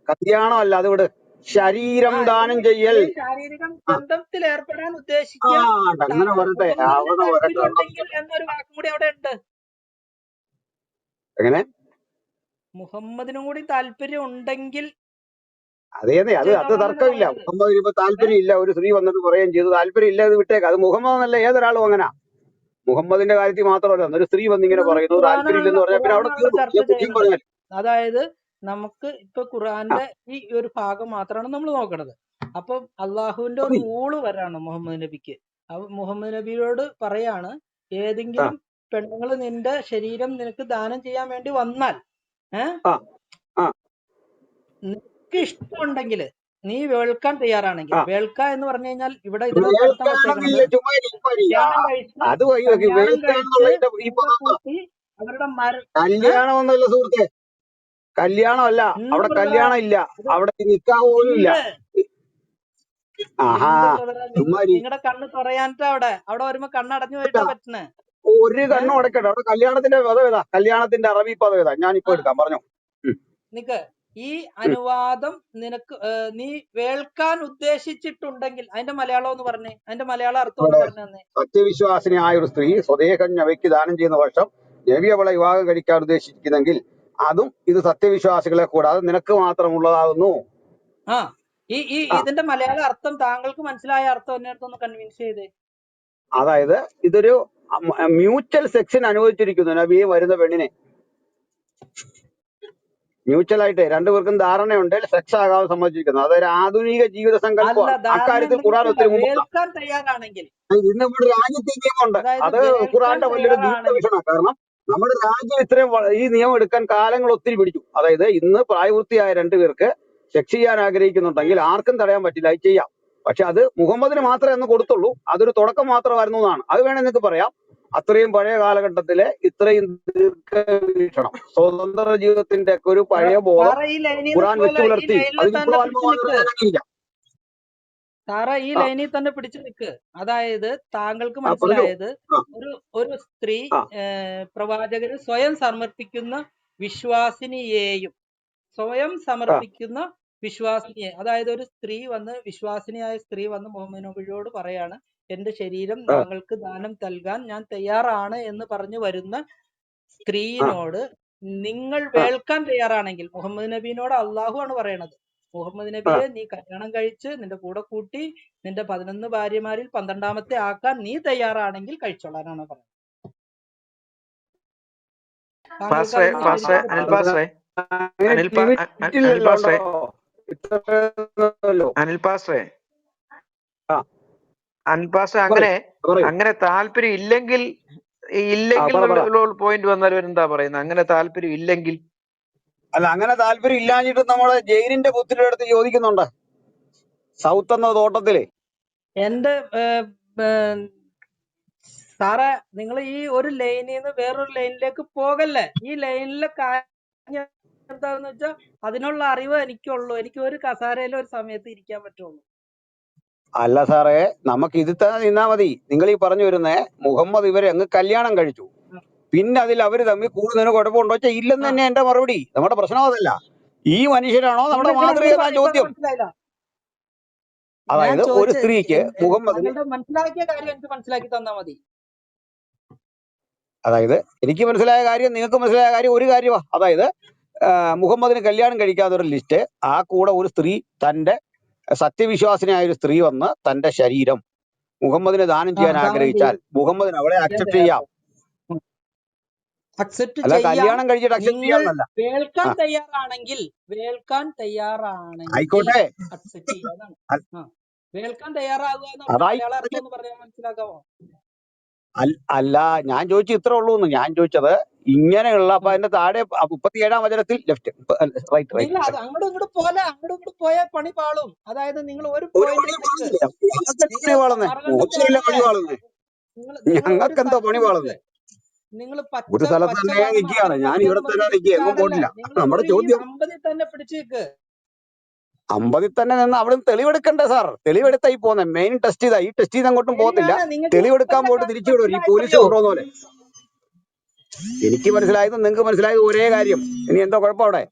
കല്യാണമല്ല അത് ഇവിടെ ശരീരം ദാനം ചെയ്യൽ. ഈ ശാരീരിക ആ ബന്ധത്തിൽ ഏർപ്പെടാൻ ആ, ഉദ്ദേശിക്കാൻ അങ്ങനെ വരട്ടെ, മുഹമ്മദിന് അവിടെ വരട്ടെ, താല്പര്യം അവിടെ ഉണ്ടെങ്കിൽ വരട്ടെ. എന്നൊരു വാക്കും കൂടി അവിടെ ഉണ്ട്. എങ്ങനെ? മുഹമ്മദിനും കൂടി താല്പര്യം ഉണ്ടെങ്കിൽ അതേന്നെ, അത് ചെയ്തോളാം എന്ന് തർക്കമില്ല. പറഞ്ഞത്. മുഹമ്മദിന് ഇപ്പൊ താല്പര്യം ഇല്ല, ഒരു സ്ത്രീ വന്നിട്ട് പറയുകയും ചെയ്തു താല്പര്യം ഇല്ല, അത് വിട്ടേക്ക്. അത് മുഹമ്മദ് എന്നല്ല, ഏതൊരാളും അങ്ങനെ. മുഹമ്മദിന്റെ കാര്യത്തിൽ മാത്രമല്ല, ഒരു സ്ത്രീ വന്നിങ്ങനെ നമ്മൾ പറയുന്നു താല്പര്യം ഇല്ലെന്ന് പറഞ്ഞാൽ പിന്നെ അവിടെ ഖുറാനാണല്ലോ തീർന്നു, ചർച്ച ഞാൻ കുറ്റം ചെയ്യുന്നത്. പറഞ്ഞാൽ. അതായത് നമുക്ക് ഇപ്പൊ ആ, ഖുറാന്റെ ഈ ഒരു ഭാഗം മാത്രമാണ് നമ്മൾ നോക്കണത്. അപ്പം അള്ളാഹുവിന്റെ ഒരു മതി. റൂള് വരാണ് മുഹമ്മദ് നബിക്ക്. മുഹമ്മദ് നബിയോട് പറയാണ്, ആ ഏതെങ്കിലും പെണ്ണുങ്ങൾ നിന്റെ ശരീരം നിനക്ക് ദാനം ചെയ്യാൻ വേണ്ടി വന്നാൽ ആ ആ നിനക്ക് ഇഷ്ടമുണ്ടെങ്കിൽ, നീ വേൾക്കാൻ തയ്യാറാണെങ്കിൽ. ആ വേൾക്ക എന്ന് പറഞ്ഞു കഴിഞ്ഞാൽ ഇവിടെ ഇതിനകത്ത് അർത്ഥം വെച്ചേക്കണത് വേൽക്കാണെന്നില്ല, ചുമ്മാ ഇരിപ്പല്ല. കല്യാണം കഴിച്ച് അത് വഴി വെക്ക്. കല്യാണം കഴിച്ച് വേൽക്കാന്നുള്ള ഈ കൂടെ പദം കൂട്ടി അവരുടെ കല്യാണം ഒന്നല്ല സുഹൃത്തെ, കല്യാണം അല്ല. അവിടെ കല്യാണം ഇല്ല, അവിടെ നിക്കാഹ് പോലും ഇല്ല. ആഹാ, ചുമ്മാ നിങ്ങളുടെ കണ്ണ് തുറയാനിട്ടാ അവിടെ വരുമ്പോ കണ്ണടഞ്ഞു പോയിട്ടാ പറ്റണേ. ഒരു കണ്ണും അടക്കട്ടെ. അവിടെ കല്യാണത്തിന്റെ പദം ഏതാ? കല്യാണത്തിന്റെ അറബി പദം ഏതാ? ഞാൻ ഇപ്പൊ എടുക്കാം, പറഞ്ഞോ. നിക്ക് ഈ അനുവാദം നിനക്ക് നീ വേൾക്കാൻ ഉദ്ദേശിച്ചിട്ടുണ്ടെങ്കിൽ അതിന്റെ മലയാളം ഒന്ന് പറഞ്ഞേ. അതിന്റെ മലയാളം അർത്ഥം ഒന്ന് പറഞ്ഞു തന്നെ. സത്യവിശ്വാസിനിയായ ഒരു സ്ത്രീ സ്വദേഹം ഞവയ്ക്ക് ദാനം ചെയ്യുന്ന പക്ഷം നബി അവളെ വിവാഹം കഴിക്കാൻ ഉദ്ദേശിക്കുന്നെങ്കിൽ അതും ഇത് സത്യവിശ്വാസികളെ കൂടാതെ നിനക്ക് മാത്രമുള്ളതാകുന്നു. ആ ഇതിന്റെ മലയാള അർത്ഥം താങ്കൾക്ക് മനസ്സിലായ അർത്ഥം എന്നെ അടുത്തൊന്ന് കൺവിൻസ് ചെയ്തേ. അതായത് ഇതൊരു മ്യൂച്വൽ സെക്സിന് അനുവദിച്ചിരിക്കുന്നു നബിയെ വരുന്ന പെണ്ണിനെ. മ്യൂച്വൽ ആയിട്ട് രണ്ടുപേർക്കും ധാരണയുണ്ട്, സെക്സ് ആകാൻ സമ്മതിച്ചിരിക്കുന്നു. അതൊരു ആധുനിക ജീവിത അല്ല, സങ്കല്പമാണ്. ധാരണ അക്കാര്യത്തിൽ ഖുർആൻ ഉണ്ടെങ്കിൽ ഒത്തിരി മുമ്പ് വേൾക്കാൻ തയ്യാറാണെങ്കിൽ, ഇന്ന് നമ്മുടെ രാജ്യത്ത് ഈ നിയമമുണ്ട്. അതായത് അത് വേൾക്കാൻ ഖുർആന്റെ വലിയൊരു തയ്യാറാണെങ്കിൽ. ദീർഘവീക്ഷണമാണ്. കാരണം നമ്മുടെ രാജ്യം ഇത്രയും ഈ നിയമം എടുക്കാൻ കാലങ്ങൾ ഒത്തിരി പിടിച്ചു. അതായത് ഇന്ന് പ്രായപൂർത്തിയായ രണ്ടുപേർക്ക് സെക്സ് ചെയ്യാൻ ആഗ്രഹിക്കുന്നുണ്ടെങ്കിൽ ആർക്കും തടയാൻ പറ്റില്ല, അത് ചെയ്യാം. പക്ഷെ അത് മുഹമ്മദിന് മാത്രമേ അന്ന് കൊടുത്തുള്ളൂ, അതൊരു തുടക്കം മാത്രമായിരുന്നു എന്നാണ്. അത് വേണേ നിങ്ങൾക്ക് പറയാം. അത്രയും പഴയ കാലഘട്ടത്തിലെ ഇത്രയും ദീർഘവീക്ഷണം, സ്വതന്ത്ര ജീവിതത്തിന്റെ ഒക്കെ ഒരു പഴയ ബോധം സാറേ ഈ ലൈനിൽ ഖുർആൻ വെച്ച് പുലർത്തി. തന്നെ അതിന് പിടിച്ചു നിൽക്ക്. വിപ്ലവാത്മകമായിരിക്കാം. സാറേ ഈ ആ ലൈനിൽ തന്നെ പിടിച്ചു നിൽക്ക്. അതായത് താങ്കൾക്ക് ആ പറഞ്ഞു. മനസ്സിലായത് ആ ഒരു സ്ത്രീ ആ പ്രവാചകന് സ്വയം സമർപ്പിക്കുന്ന വിശ്വാസിനിയെയും വിശ്വാസിനിയെ, അതായത് ഒരു സ്ത്രീ വന്ന്, വിശ്വാസിനിയായ സ്ത്രീ വന്ന് മുഹമ്മദ് നബിയോട് പറയാണ്, എന്റെ ശരീരം ആ താങ്കൾക്ക് ദാനം നൽകാൻ ഞാൻ തയ്യാറാണ് എന്ന് പറഞ്ഞു വരുന്ന ആ സ്ത്രീയിനോട് നിങ്ങൾ ആ വേൾക്കാൻ തയ്യാറാണെങ്കിൽ, മുഹമ്മദ് നബീനോട് അള്ളാഹു ആണ് പറയണത്, മുഹമ്മദ് ആ നബിയെ നീ കല്യാണം കഴിച്ച് നിന്റെ കൂടെ കൂട്ടി നിന്റെ 11 ഭാര്യമാരിൽ 12ാമത്തെ ആക്കാൻ നീ തയ്യാറാണെങ്കിൽ കഴിച്ചോളാനാണ് പറയുന്നത്. താങ്കൾക്ക് പാസ്റ്ററെ അതൊന്ന് പാസ്റ്ററെ വിശദീകരിക്കാൻ അനിൽ പറ്റുമോ? പാസ്റ്ററെ അങ്ങനെ അനിൽ limit അനിൽ ഇല്ലല്ലോ ഉണ്ടോ? പാസ്റ്ററെ ഇത്രല്ലോ. അനിൽ പാസ്റ്ററെ ആ അനിൽ പാസ്റ്റർ പറയൂ പറയൂ. അങ്ങനെ താല്പര്യം ഇല്ലെങ്കിൽ ഇല്ലെങ്കിൽ പറ പറ. പോയിന്റ് വന്നാൽ എന്താ പറയുന്നത്? അങ്ങനെ താല്പര്യം ഇല്ലെങ്കിൽ അല്ല, അങ്ങനെ താല്പര്യം ഇല്ലാഞ്ഞിട്ട് നമ്മുടെ ജയിലിന്റെ പുത്തിരി അടുത്ത് ചോദിക്കുന്നുണ്ട്, സൗത്ത് എന്ന തോട്ടത്തില്. എന്റെ സാറേ, നിങ്ങൾ ഈ ഒരു ലൈനിൽ നിന്ന് വേറൊരു ലൈനിലേക്ക് പോകല്ലേ. ഈ ലൈനിലെ കാര്യം എന്താന്ന് വെച്ചാൽ അതിനുള്ള അറിവ് എനിക്കുള്ളൂ. എനിക്ക് ഒരു കസാരയിൽ ഒരു സമയത്ത് ഇരിക്കാൻ പറ്റുള്ളൂ. അല്ല സാറേ, നമുക്ക് ഇത് തന്നെ നിന്നാ മതി. നിങ്ങൾ ഈ പറഞ്ഞു വരുന്നേ മുഹമ്മദ് ഇവരെ അങ്ങ് കല്യാണം കഴിച്ചു, പിന്നെ അതിൽ അവര് തമ്മിൽ കൂടുതൽ കുഴപ്പമുണ്ടോ വെച്ചാൽ ഇല്ലെന്ന് ആ തന്നെ എന്റെ മറുപടി. നമ്മുടെ പ്രശ്നം അതല്ല. ഈ മനുഷ്യരാണോ നിങ്ങൾ നമ്മുടെ ഇങ്ങനെ മാതൃക എന്നാ ഇപ്പൊ ചോദ്യം. മനസ്സിലായില്ല. ഞാൻ അതായത് ഒരു സ്ത്രീക്ക് മുഹമ്മദിന്, താങ്കളുടെ മനസ്സിലാക്കിയ കാര്യം എനിക്ക് മനസ്സിലാക്കി തന്നാ മതി. അതായത് എനിക്ക് മനസ്സിലായ കാര്യം നിങ്ങൾക്ക് മനസ്സിലായ കാര്യം ഒരു കാര്യമാ. അതായത് മുഹമ്മദിന് കല്യാണം കഴിക്കാത്ത ഒരു ലിസ്റ്റ്, ആ കൂടെ ഒരു സ്ത്രീ, തന്റെ സത്യവിശ്വാസിനിയായ ഒരു സ്ത്രീ വന്ന് തന്റെ ശരീരം മുഹമ്മദിന് ദാനം ചെയ്യാൻ ദാനം ആഗ്രഹിച്ചാൽ മുഹമ്മദിന് അവളെ ചെയ്യാൻ അക്സെപ്റ്റ് ചെയ്യാം. അക്സെപ്റ്റ് അല്ല ചെയ്യാം. കല്യാണം കഴിച്ചിട്ട് അക്സെപ്റ്റ് നിങ്ങൾ ചെയ്യാന്നല്ല. വേൾക്കാൻ ആ, തയ്യാറാണെങ്കിൽ ആയിക്കോട്ടെ. അക്സെപ്റ്റ് ചെയ്യാതാണ്. അ- വേൾക്കാൻ തയ്യാറാകുക എന്ന് പറഞ്ഞ അതായി മലയാളം അർത്ഥം ഒന്ന് പറയാൻ മനസ്സിലാക്കാമോ? അല്ല, ഞാൻ ചോദിച്ചു ഇത്രേ ഉള്ളൂ എന്ന്. ഞാൻ ചോദിച്ചത് ഇങ്ങനെയുള്ള, അപ്പൊ അതിന്റെ താഴെ 37-ാം വചനത്തിൽ ലെഫ്റ്റ് റൈറ്റ് നിങ്ങൾ റൈറ്റ് അത് അങ്ങോട്ടും ഇങ്ങോട്ട് പോയാൽ പണി പാളും. അതായത് നിങ്ങൾ ഒരു ഒരു പോയിന്റിൽ പണി നിൽക്ക്. പാളുന്നില്ല. പണി പാളുന്നേ മറുകണ്ഠം മുഹമ്മദിനല്ലേ പണി ചാടല്ലേ. പാളുന്നേ? നിങ്ങൾ ഒരു ഞങ്ങൾക്ക് എന്തോ സ്ഥലത്ത് പണി നിൽക്ക്. പാളുന്നേ? നിങ്ങൾ ഒരു സ്ഥലത്ത് പച്ച തന്നെ കാണുമ്പോ നിൽക്കുകയാണ്. അക്കരെ ഞാൻ നിൽക്കുക ഇവിടെ എന്ന് തന്നെ പറഞ്ഞ് നിൽക്കുക, എങ്ങും ചാടല്ലേ. പോയിട്ടില്ല. നിങ്ങൾ നമ്മുടെ ഈ ചോദ്യം 50 തന്നെ പിടിച്ചു നിൽക്ക്. 50 തന്നെ നിന്ന് അവിടെ തെളിവെടുക്കണ്ടേ സാർ? തെളിവെടുത്തായി പോന്നെ. മെയിൻ ടെസ്റ്റ് ചെയ്താ, ഈ ടെസ്റ്റ് ചെയ്ത് അങ്ങോട്ടും പോകത്തില്ല. ശരിയാണ്. നിങ്ങൾക്ക് തെളിവെടുക്കാൻ എല്ലാ പോയിട്ട് കാര്യം തിരിച്ചു വിടും, ഈ പോലീസ് മനസ്സിലായിട്ടറിയോ? കൊണ്ടുപോകുന്ന പോലെ. എനിക്ക് മനസ്സിലായതും നിങ്ങൾക്ക് മനസ്സിലായതും ഒരേ കാര്യം. ഇനി എന്തോ കുഴപ്പം അവിടെ?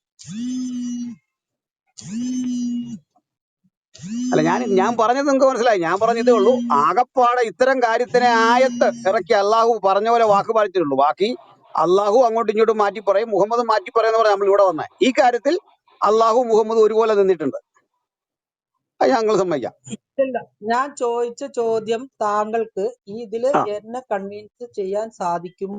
അല്ല, ഞാൻ പറഞ്ഞത് നിങ്ങൾക്ക് മനസ്സിലായി. ഞാൻ പറഞ്ഞതേ ഉള്ളൂ. ആകപ്പാടെ ഇത്തരം കാര്യത്തിനെ ആയത്ത് ഇറക്കി അള്ളാഹു പറഞ്ഞ പോലെ വാക്ക് പാലിച്ചിട്ടുള്ളൂ. ബാക്കി അള്ളാഹു അങ്ങോട്ടും ഇങ്ങോട്ടും മാറ്റി പറയും, മുഹമ്മദ് മാറ്റി പറയുന്ന പോലെ നമ്മൾ ഇവിടെ വന്നേ. ഈ കാര്യത്തിൽ അള്ളാഹു മുഹമ്മദ് ഒരുപോലെ നിന്നിട്ടുണ്ട്. അത് ഞങ്ങൾ സമ്മതിക്കാം. ഇല്ല, ഞാൻ ചോദിച്ച ചോദ്യം താങ്കൾക്ക് ഇതില് ആ, എന്നെ കൺവിൻസ് ചെയ്യാൻ സാധിക്കും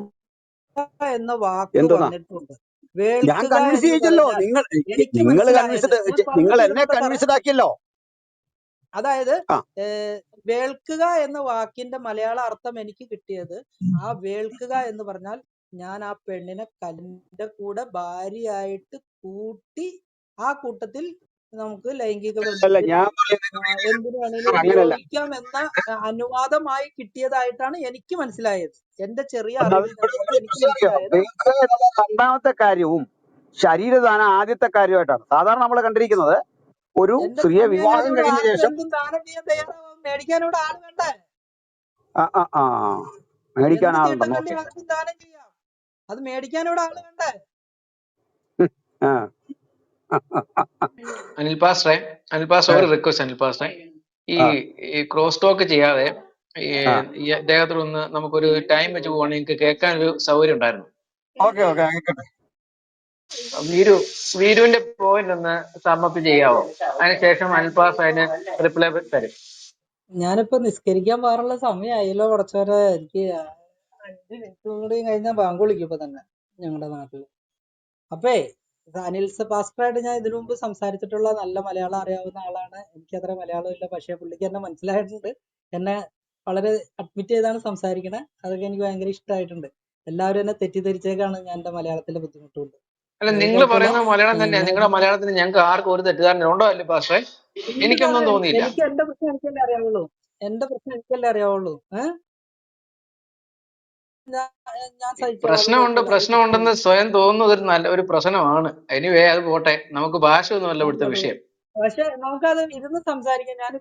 എന്ന വാക്ക് എന്തെന്നാ? വന്നിട്ടുണ്ട്. ഞാൻ വേൾക്കുക കൺവിൻസ് എന്ന് ചെയ്യിച്ചല്ലോ. പറഞ്ഞാൽ നിങ്ങൾ എനിക്ക് നിങ്ങൾ മനസ്സിലായത്, കൺവിൻസ്ഡ്, ഞാൻ പറഞ്ഞു നിങ്ങൾ എന്നെ തീർന്നോട്ടെ സാറേ. കൺവിൻസ്ഡ് ആക്കിയല്ലോ. അതായത് ആ, വേൾക്കുക എന്ന വാക്കിന്റെ മലയാള അർത്ഥം എനിക്ക് കിട്ടിയത്, ആ വേൾക്കുക എന്ന് പറഞ്ഞാൽ ഞാൻ ആ പെണ്ണിനെ കല്ലിന്റെ കൂടെ ഭാര്യയായിട്ട് കൂട്ടി ആ കൂട്ടത്തിൽ നമുക്ക് ലൈംഗിക അല്ല, ബന്ധത്തിന് ഞാൻ പറയുന്നത് എന്തിനു വേണേലും അങ്ങനല്ല. ഉപയോഗിക്കാം എന്ന അനുവാദമായി കിട്ടിയതായിട്ടാണ് എനിക്ക് മനസ്സിലായത്. എന്റെ ചെറിയ അത് അറിവിൽ നിന്നാണ് എനിക്ക് മനസ്സിലായത്. വേൾക്കുക എന്നത് രണ്ടാമത്തെ കാര്യവും ശരീരദാനം ആദ്യത്തെ കാര്യമായിട്ടാണ് സാധാരണ നമ്മൾ കണ്ടിരിക്കുന്നത്. ഒരു എന്റെ സ്ത്രീയെ പൊന്നെ, വിവാഹം അതിവിടെ കഴിഞ്ഞ ആർക്കും ശേഷം എന്തും ദാനം ചെയ്യാൻ തയ്യാറാവും. മേടിക്കാൻ ഇവിടെ ആള് വേണ്ടേ? ആ ആ ആ മേടിക്കാൻ എന്ത് ആളുണ്ടെന്ന്. തീട്ടക്കള്ളി ഓക്കെ. ആർക്കും ദാനം ചെയ്യാം. അത് മേടിക്കാൻ ഇവിടെ ആള് വേണ്ടേ? ആ അനിൽ പാസ്റ്റർ ഏ, ഒരു റിക്വസ്റ്റ്. അനിൽ പാസ്റ്ററെ, ഈ ആ ക്രോസ് ടോക്ക് ചെയ്യാതെ ആ ഈ അദ്ദേഹത്തിനൊന്ന് നമുക്കൊരു ടൈം വെച്ച് പോവാണെങ്കിൽ നിങ്ങൾക്ക് കേൾക്കാൻ ഒരു സൗകര്യം ഉണ്ടായിരുന്നു. ഓക്കെ ഓക്കെ ആയിക്കോട്ടെ. വീരുവിന്റെ പോയിന്റ് ഒന്ന് സമ്മപ്പ് ചെയ്യാവോ? അതിനുശേഷം അനിൽ പാസ്റ്റർ അതിന് റിപ്ലൈ തരും. ഞാനിപ്പോ നിസ്കരിക്കാൻ പോകാറുള്ള സമയമായല്ലോ കുറച്ചേരെ. എനിക്ക് 5 മിനിറ്റ് കൂടി കഴിഞ്ഞാൽ ബാങ്ക് വിളിക്കും ഇപ്പൊ തന്നെ ഞങ്ങളുടെ നാട്ടില്. അപ്പേ അനിൽ പാസ്റ്ററായിട്ട് ഞാൻ ഇതിനു മുമ്പ് സംസാരിച്ചിട്ടുള്ള നല്ല മലയാളം അറിയാവുന്ന ആളാണ്. എനിക്കത്ര മലയാളം ഇല്ല, പക്ഷെ പുള്ളിക്ക് എന്നെ മനസ്സിലായിട്ടുണ്ട്. എന്നെ വളരെ അഡ്മിറ്റ് ചെയ്താണ് സംസാരിക്കണേ. അതൊക്കെ എനിക്ക് ഭയങ്കര ഇഷ്ടമായിട്ടുണ്ട്. എല്ലാവരും എന്നെ തെറ്റിദ്ധരിച്ചേക്കാണ് ഞാൻ എന്റെ മലയാളത്തിലെ ബുദ്ധിമുട്ടുണ്ട്. അല്ല, അത് നിങ്ങൾ കുഴപ്പമില്ല. പറയുന്ന മലയാളം തന്നെ. ഞാൻ നിങ്ങളുടെ മലയാളത്തിന് ഞങ്ങൾക്ക് ആർക്കും ഒരു തെറ്റിദ്ധാരണ ഉണ്ടോ അല്ലേ പാസ്റ്ററെ? എന്ത് സാറേ, എനിക്കൊന്നും തോന്നിയില്ല. എനിക്ക് എന്റെ പ്രശ്നം എനിക്കല്ലേ അറിയാവുള്ളൂ. എന്റെ പ്രശ്നം എനിക്കല്ലേ അറിയാവുള്ളൂ. ഞാൻ ഞാൻ സഹിച്ചോളാം, അത് കുഴപ്പമില്ല, അത് പ്രശ്നമുണ്ടെന്ന് വിട്ടുകൊടുക്കും. സ്വയം തോന്നുന്നത് ഒരു നല്ല ഒരു പ്രശ്നമാണ്. എനിവേ, അത് പോട്ടെ. നമുക്ക് ഭാഷ ഒന്നുമല്ല ഇവിടുത്തെ അത് വിഷയം. പക്ഷെ നമുക്കത് ഇരുന്ന് സംസാരിക്കാം. ഞാൻ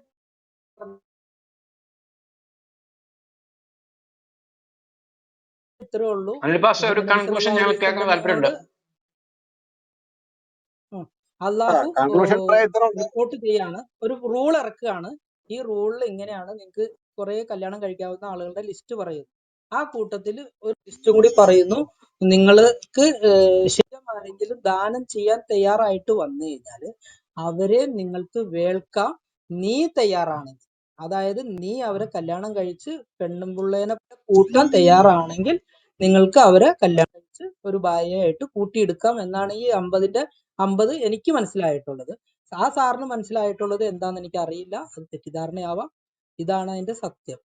ഇത്രേ ഉള്ളൂ. അനിൽ പാസ്റ്റർ, ഒരു മുഹമ്മദ് നബി കൺക്ലൂഷൻ സല്ലല്ലാഹു ഞങ്ങൾ അലൈഹി കേൾക്കാൻ താല്പര്യമുണ്ട്. വസല്ലമയോട് അള്ളാഹു കൺക്ലൂഷൻ ഇത്രയുണ്ട്. റിപ്പോർട്ട് ചെയ്യാണ്, ഒരു റൂൾ ഇറക്കുകയാണ്. ഈ റൂളിൽ ഇങ്ങനെയാണ്, നിങ്ങൾക്ക് കുറെ കല്യാണം കഴിക്കാവുന്ന ആളുകളുടെ ലിസ്റ്റ് പറയുന്നു. ആ കൂട്ടത്തിൽ ഒരു ലിസ്റ്റ് കൂടി പറയുന്നു, നിങ്ങൾക്ക് ശരീരം ആരെങ്കിലും ദാനം ചെയ്യാൻ തയ്യാറായിട്ട് വന്നു കഴിഞ്ഞാല് അവരെ നിങ്ങൾക്ക് വേൾക്കാം, നീ തയ്യാറാണെങ്കിൽ. അതായത് നീ അവരെ കല്യാണം കഴിച്ച് പെണ്ണുമ്പിള്ളേനെ കൂട്ടാൻ തയ്യാറാണെങ്കിൽ നിങ്ങൾക്ക് അവരെ കല്യാണം കഴിച്ച് ഒരു ഭാര്യയായിട്ട് കൂട്ടിയെടുക്കാം എന്നാണ് ഈ 50 എനിക്ക് മനസ്സിലായിട്ടുള്ളത്. ആ സാറിന് മനസ്സിലായിട്ടുള്ളത് എന്താന്ന് എനിക്ക് അറിയില്ല, അത് തെറ്റിദ്ധാരണയാവാം. ഇതാണ് അതിന്റെ സത്യം.